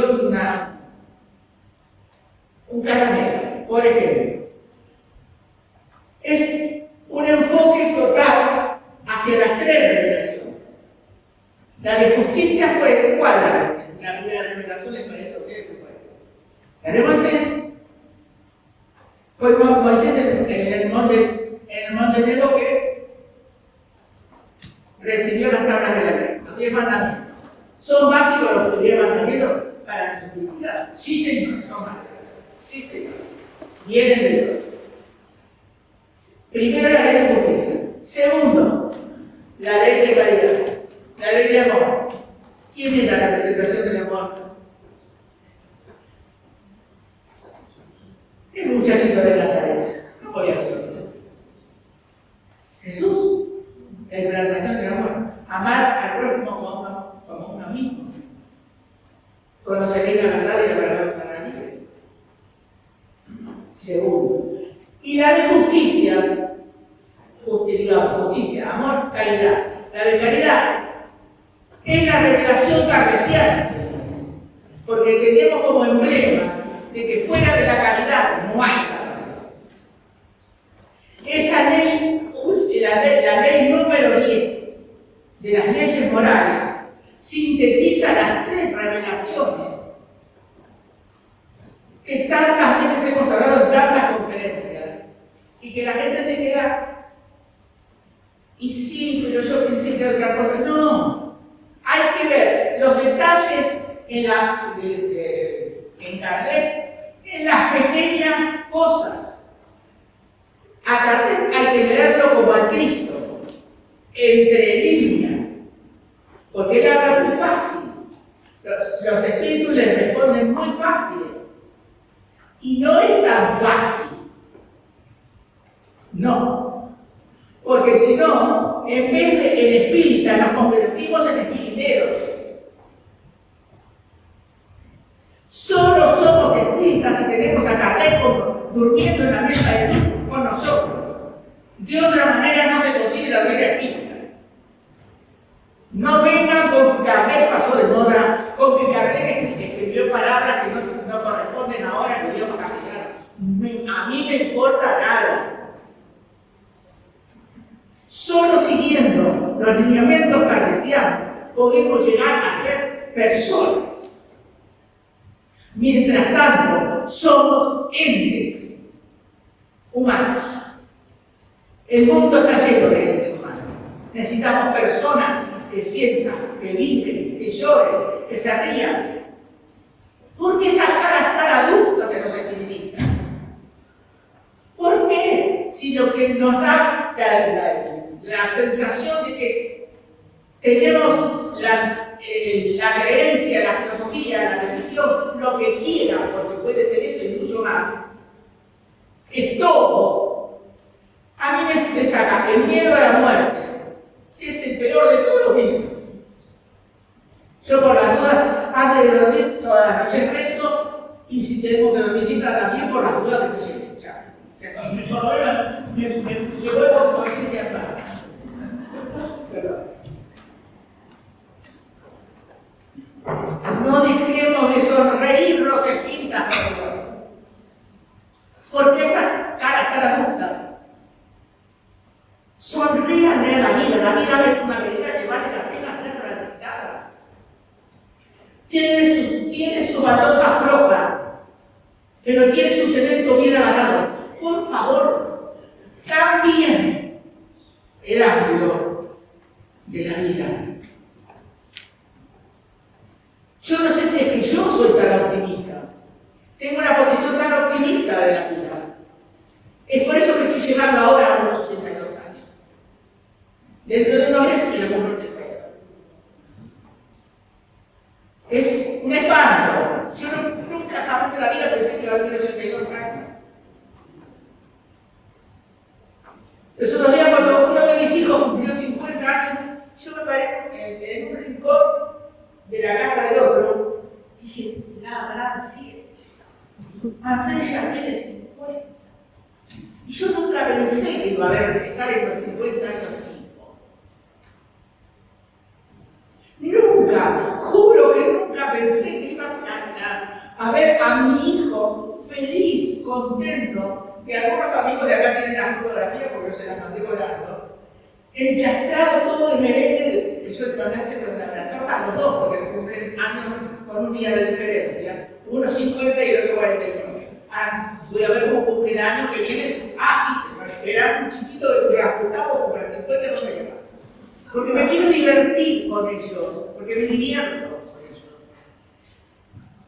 un caramelo. Por ejemplo, es un enfoque total hacia las 3 revelaciones. La de justicia fue, ¿cuál? La primera revelación les parece a ustedes que fue. La de Moisés fue Moisés en el monte Nebo que recibió las tablas de la ley, los 10 mandamientos. ¿Son básicos los 10 mandamientos para la simplicidad? Sí, señor, son básicos. Sí, señor. Vienen de Dios. Primero, la ley de justicia. Segundo, la ley de caridad. La ley de amor. ¿Quién es la representación del amor? El muchachito de Nazaret. No podía ser. Jesús. La implantación del amor. Amar al prójimo como uno mismo. Conoceréis la verdad y la verdad os hará libre. Segundo. Y la de justicia, justicia, amor, caridad. La de caridad es la revelación cartesiana, señores. Porque tenemos como emblema de que fuera de la caridad no hay salvación. Esa ley, la ley número 10 de las leyes morales, sintetiza las 3 revelaciones que tantas veces hemos hablado en tantas conferencias y que la gente se queda y sí, pero yo pensé que era otra cosa. No, hay que ver los detalles en Kardec, en las pequeñas cosas. A Kardec hay que leerlo como al Cristo, entre líneas, porque él habla muy fácil. Los espíritus le responden muy fácil. Y no es tan fácil. No. Porque si no, en vez de en espírita, nos convertimos en espiriteros. Solo somos espíritas y tenemos a Kardec durmiendo en la mesa de luz con nosotros. De otra manera no se considera vida espírita. No vengan con que Kardec pasó de moda, con que Kardec escribió palabras que no corresponden ahora al idioma castellano. A mí me importa nada. Solo siguiendo los lineamientos kardecianos podemos llegar a ser personas. Mientras tanto, somos entes humanos. El mundo está lleno de entes humanos. Necesitamos personas que sientan, que viven, que lloren, que se rían. ¿Por qué esas caras tan adultas en los espiritistas? ¿Por qué? Si lo que nos da la sensación de que tenemos la creencia, la filosofía, la religión, lo que quieran, porque puede ser eso y mucho más, es todo. A mí me saca el miedo a la muerte, que es el peor de todos los miedos. Yo por las dudas, antes de dormir, toda la noche rezo, y si tenemos que dormir siempre también por las dudas que me lleguen. O sea, por lo menos me voy con conciencia en paz. Perdón. No dejemos de sonreír los espíritas por Dios. Porque esa cara adulta, sonríanle a la vida es una realidad que vale la pena ser transitada. Tiene su baldosa floja, pero tiene su cemento bien agarrado. Por favor, cambien el ángulo de la vida. Yo no sé si es que yo soy tan optimista. Tengo una posición tan optimista de la vida. Es por eso que estoy llegando ahora a los 82 años. Dentro de unos meses yo cumplo 82. Es un espanto. Yo nunca jamás en la vida pensé que iba a vivir 82 años. Los otros días, cuando uno de mis hijos cumplió 50 años, yo me paré en un rincón de la casa del otro y dije, la gran siete. Andrés ya tiene 50. Y yo nunca pensé que iba a estar en los 50 años mismo. Nunca, juro que nunca pensé que iba a ver a mi hijo feliz, contento. Que algunos amigos de acá tienen la fotografía porque yo se las mandé volando. Enchastrado todo el merengue que yo le mandé a hacer con la torta a los dos, porque cumplen años con un día de diferencia. Uno 50 y el otro 49. Voy a ver cómo cumple el año que viene. Sí, se me espera un chiquito que le ajustamos como para 50 no me lleva. Porque me quiero divertir con ellos, porque me divierto con ellos.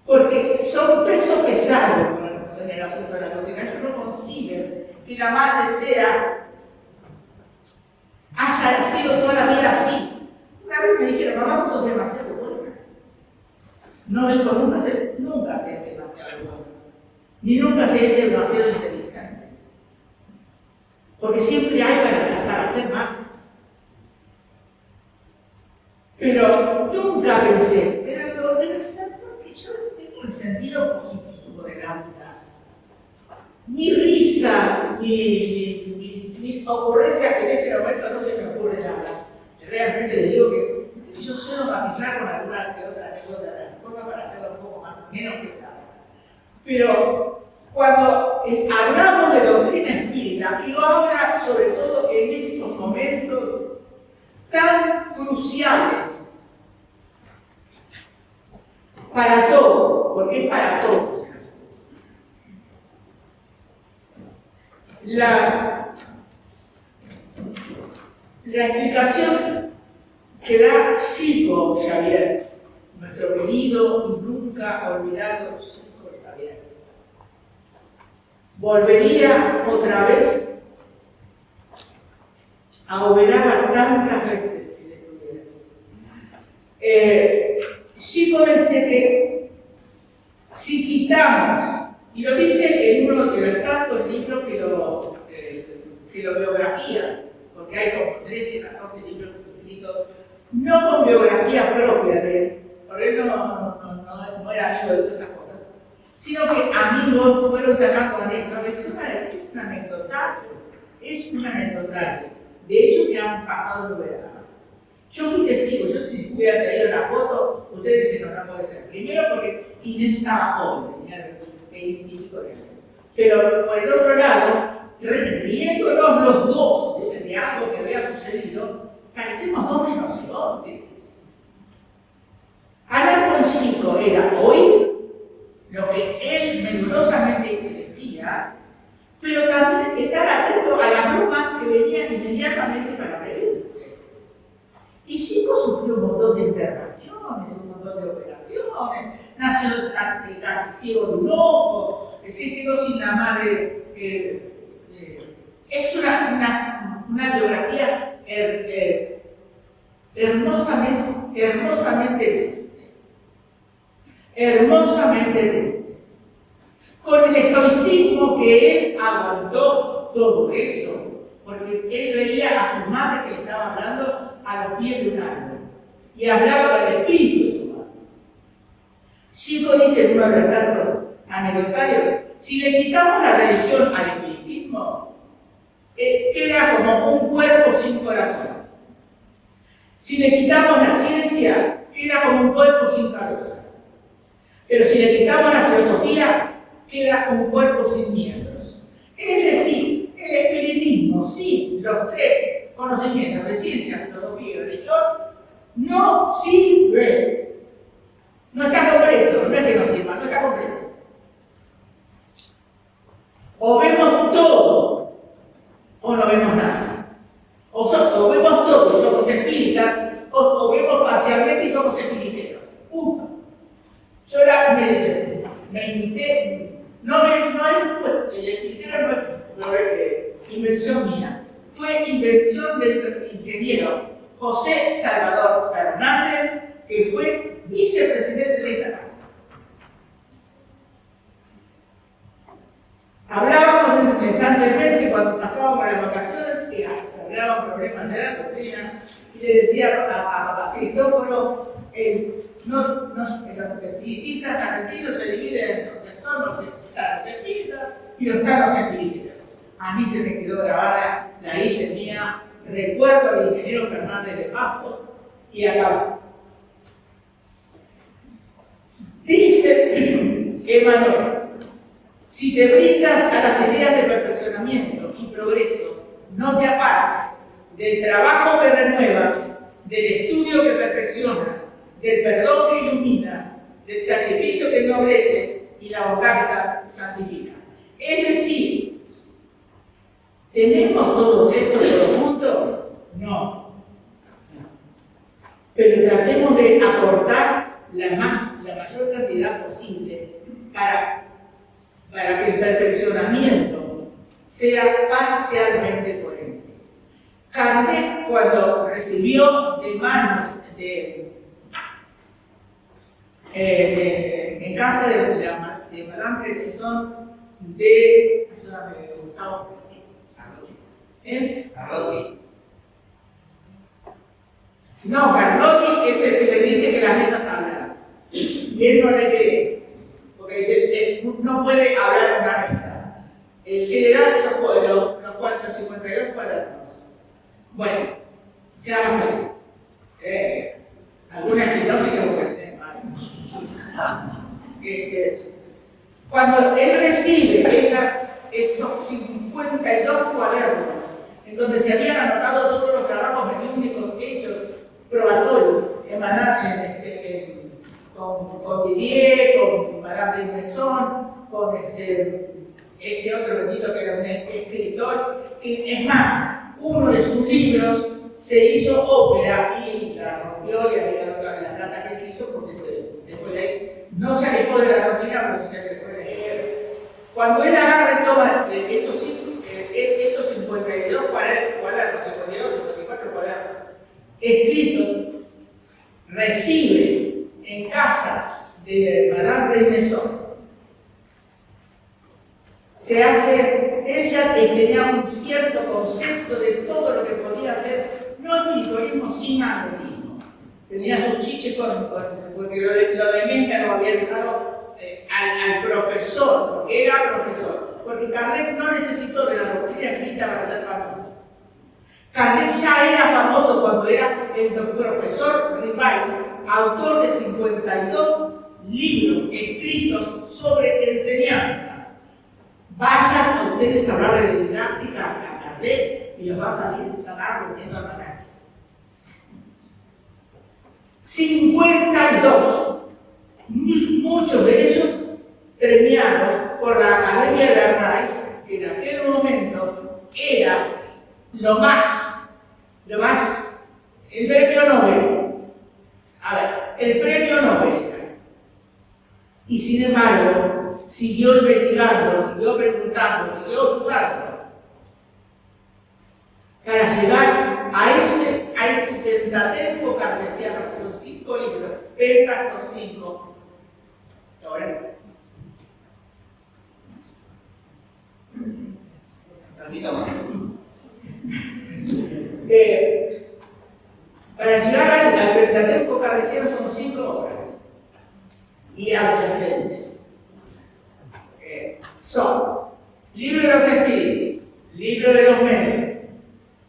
Porque son pesos pesados en el asunto de la doctrina. Ellos no conciben que la madre haya sido toda la vida así. Una vez me dijeron, mamá, vos sos demasiado buena. No, eso nunca se es demasiado bueno. Ni nunca se es demasiado inteligente. Porque siempre hay para hacer más. Pero nunca pensé, pero debe ser porque yo tengo el sentido positivo de la vida. Ni risa, ni mis ocurrencias que en este momento no se me ocurre nada. Realmente les digo que yo suelo matizar con alguna que otra anécdota, cosas para hacerlo un poco menos pesada. Pero cuando hablamos de doctrina espírita, y ahora sobre todo en estos momentos tan cruciales para todos, porque es para todos. La explicación que da Chico Xavier, nuestro querido y nunca olvidado Chico Xavier, volvería otra vez a operar tantas veces si le tuviera. Chico dice que si quitamos, y lo dice en uno de los tantos libros que lo biografía, porque hay como 13, 14 libros escritos, no con biografía propia de él, porque él no era amigo de todas esas cosas, sino que amigos fueron sacando anécdotas. Es un anecdotario. De hecho, que han pasado de verdad. Yo fui testigo, yo si hubiera traído la foto, ustedes dicen, no puede ser. Primero porque Inés estaba joven, tenía 20 y pico de años. Pero por el otro lado, riéndonos los dos de algo que había sucedido, parecemos dos rinocerontes. Hablar con Chico era oír lo que él menudosamente decía, pero también estar atento a la broma que venía inmediatamente para reírse. Y Chico sufrió un montón de internaciones, un montón de operaciones, nació casi ciego de un ojo, se quedó sin la madre. Es una biografía hermosamente triste. Hermosamente triste. Con el estoicismo que él aguantó todo eso, porque él veía a su madre que le estaba hablando a los pies de un árbol y hablaba del espíritu de su madre. Chico dice en uno de los tantos anecdotarios, si le quitamos la religión al espiritismo, queda como un cuerpo sin corazón. Si le quitamos la ciencia, queda como un cuerpo sin cabeza. Pero si le quitamos la filosofía, queda un cuerpo sin miembros. Es decir, el espiritismo, sin los tres conocimientos de ciencia, filosofía y religión, no sirve. No está completo, no es que no sirva, no está completo. O vemos todo, o no vemos nada. O vemos todo y somos espíritas, o vemos parcialmente y somos espiriteros. Punto. Yo me invité, no es el espiritero no es invención mía, fue invención del ingeniero José Salvador Fernández, que fue vicepresidente de esta casa. Hablábamos incesantemente cuando pasábamos las vacaciones que se hablaban problemas de la doctrina y le decía a Cristóforo, los espiritistas argentinos se dividen en los que son los espíritas y los tanos espiriteros. A mí se me quedó grabada, la hice mía, recuerdo al ingeniero Fernández de Paso y acabó. Dice Emmanuel, si te brindas a las ideas de perfeccionamiento y progreso, no te apartes del trabajo que renueva, del estudio que perfecciona, del perdón que ilumina, del sacrificio que ennoblece y la bondad que santifica. Es decir, ¿tenemos todos estos todos juntos? No. Pero tratemos de aportar la mayor cantidad posible para que el perfeccionamiento sea parcialmente coherente. Kardec, cuando recibió de manos en casa de Madame Petisson ayúdame, Gustavo. Carlotti. No, Carlotti es el que le dice que las mesas hablan. Y él no le cree. Porque dice, no puede hablar en una mesa. El general los 52 cuadernos. Bueno, ya va a salir. Alguna esclerosis que vos tenés mal. Cuando él recibe esos 52 cuadernos, en donde se habían anotado todos los trabajos mediúnicos hechos, probatorios, con Didier, con Madame de Maison, con este otro bendito que era un escritor, que es más, uno de sus libros se hizo ópera y la rompió y había la plata que quiso porque después de ahí no se alejó de la doctrina, pero se alejó de leer. Cuando él agarra y toma esos 52 cuadernos, 54 cuadernos escritos, recibe en casa de Madame de Maison, ella tenía un cierto concepto de todo lo que podía hacer, no espiritualismo, sin magnetismo. Tenía sus chiches porque lo de mente lo había dejado al profesor, porque era profesor. Porque Kardec no necesitó de la doctrina espírita para ser famoso. Kardec ya era famoso cuando era el profesor Rivail, autor de 52 libros escritos sobre enseñanza. Vayan a ustedes a hablar de didáctica a Kardec y los va a salir vendiendo al maná. 52, muchos de ellos premiados por la Academia de Rice, que en aquel momento era lo más, el premio Nobel. A ver, el premio Nobel. Y sin embargo, siguió investigando, siguió preguntando, siguió dudando para llegar a ese pentateuco cartesiano, que son 5 libros, pentas son 5. Ahora, para llegar al pentateuco cartesiano son 5 obras y adyacentes. Son Libro de los Espíritus, Libro de los Medios,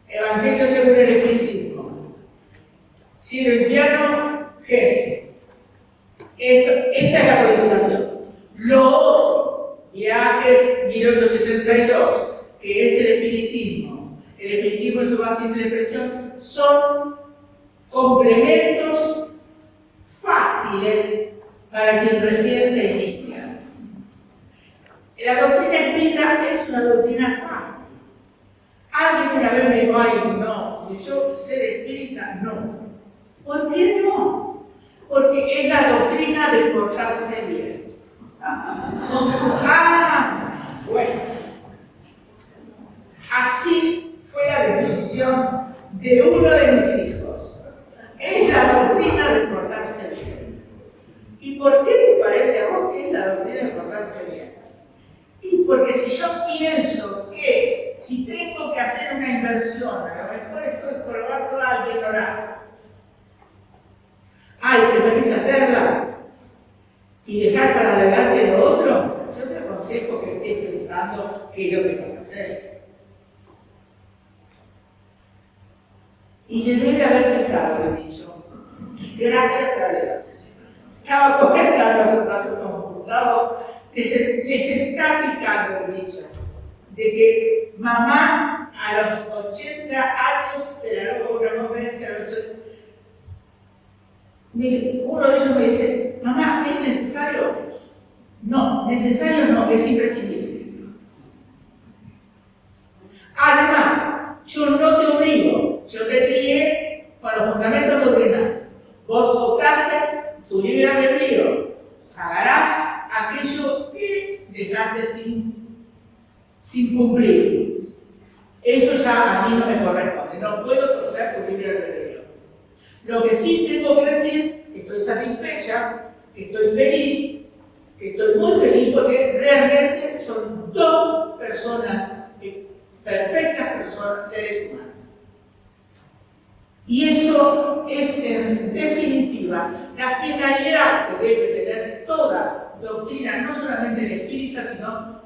Evangelio según el Espiritismo, Cielo Infierno, Génesis. la codificación. Lo otro, Viajes 1862, que es el espiritismo. El espiritismo en su más simple expresión son complementos fáciles para quien recién se inicia. La doctrina espírita es una doctrina fácil. Alguien una vez me dijo, ay, no, si yo ser espírita, no. ¿Por qué no? Porque es la doctrina de portarse bien. Bueno. Así fue la definición de uno de mis hijos. Es la doctrina de portarse bien. ¿Y por qué te parece a vos que es la doctrina de portarse bien? Y porque si yo pienso que si tengo que hacer una inversión, a lo mejor estoy jorobando a alguien orar. Ay, ¿preferís hacerla y dejar para adelante lo otro? Yo te aconsejo que estés pensando qué es lo que vas a hacer. Y le debe haber picado el bicho. Gracias a Dios. Estaba comentando hace un rato con Gustavo, les está picando el bicho. De que mamá a los 80 años se le haga una conferencia a los 80. Uno de ellos me dice, mamá, ¿es necesario? No, necesario no, es imprescindible. Además, yo no te obligo, yo te crié con los fundamentos doctrinales. Vos optaste tu libre albedrío, pagarás aquello que dejaste sin cumplir. Eso ya a mí no me corresponde, no puedo torcer tu libre albedrío. Lo que sí tengo que decir, que estoy satisfecha, que estoy feliz, que estoy muy feliz porque realmente son dos personas, perfectas personas, seres humanos. Y eso es, en definitiva, la finalidad que debe tener toda doctrina, no solamente el espírita, sino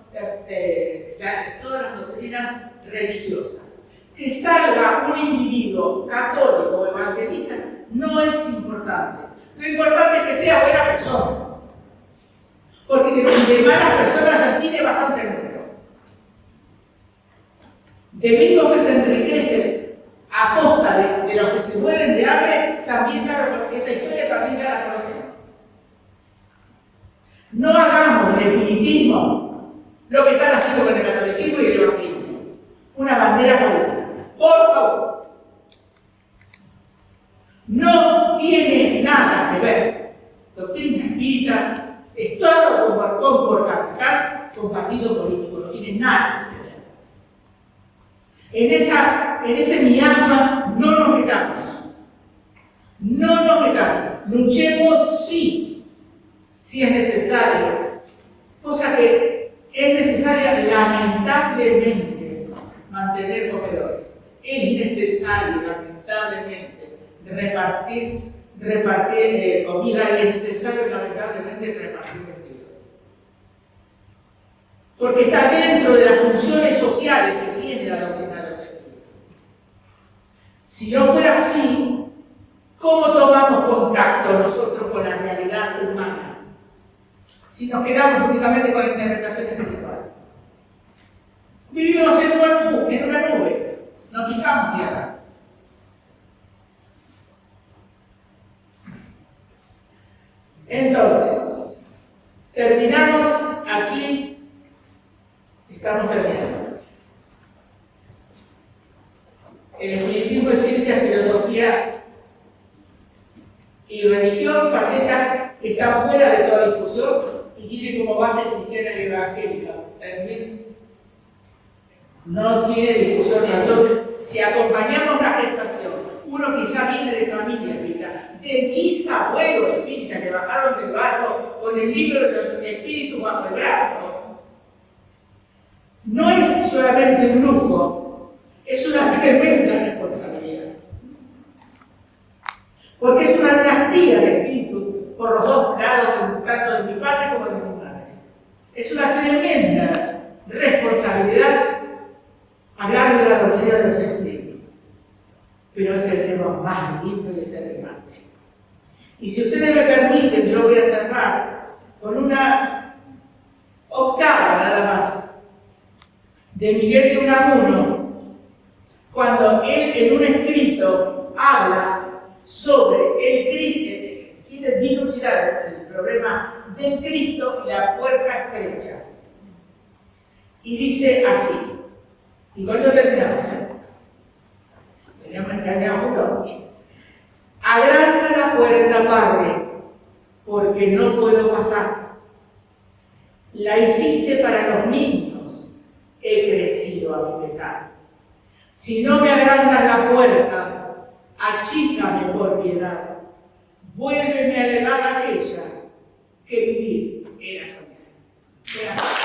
todas las doctrinas religiosas. Que salga un individuo católico o evangelista no es importante. Lo importante es que sea buena persona. Porque de malas personas ya tiene bastante número. De mismos que se enriquecen a costa de los que se mueren de hambre, también esa historia también ya la conocemos. No hagamos del espiritismo lo que están haciendo con el catolicismo y el evangelismo. Una bandera política. Por favor. No tiene nada que ver. Doctrina espírita es todo comportamental con partido político. No tiene nada que ver. En ese miasma no nos metamos. No nos metamos. Luchemos si es necesario. Cosa que es necesaria lamentablemente mantener comedores. Es necesario, lamentablemente, repartir comida y es necesario, lamentablemente, repartir vestidos. Porque está dentro de las funciones sociales que tiene la doctrina de los espíritus. Si no fuera así, ¿cómo tomamos contacto nosotros con la realidad humana? Si nos quedamos únicamente con la interpretación espiritual. Vivimos en una nube. No pisamos tierra. Entonces, terminamos aquí. Estamos terminando. El espiritismo es ciencia, filosofía y religión, facetas que están fuera de toda discusión y tiene como base cristiana y evangélica. También no tiene discusión. Entonces, si acompañamos la gestación, uno que ya viene de familia espírita, de bisabuelos espíritas que bajaron del barco con el libro de los espíritus bajo el brazo, no es solamente un lujo, es una tremenda responsabilidad. Porque es una dinastía de espíritus por los dos lados, tanto de mi padre como de mi madre. Es una tremenda responsabilidad hablar de la doctrina de los espíritus, pero es el tema más lindo y es el más lindo. Y si ustedes me permiten, yo voy a cerrar de Miguel de Unamuno, cuando él en un escrito habla sobre el Cristo, quiere dilucidar el problema del Cristo y la puerta estrecha. Y dice así, y cuando terminamos, tenemos que añadirlo. Agranda la puerta, Padre, porque no puedo pasar. La hiciste para los niños, he crecido a mi pesar. Si no me agrandas la puerta, achícame por piedad. Vuélveme a elevar aquella que vivir era soñar. Gracias.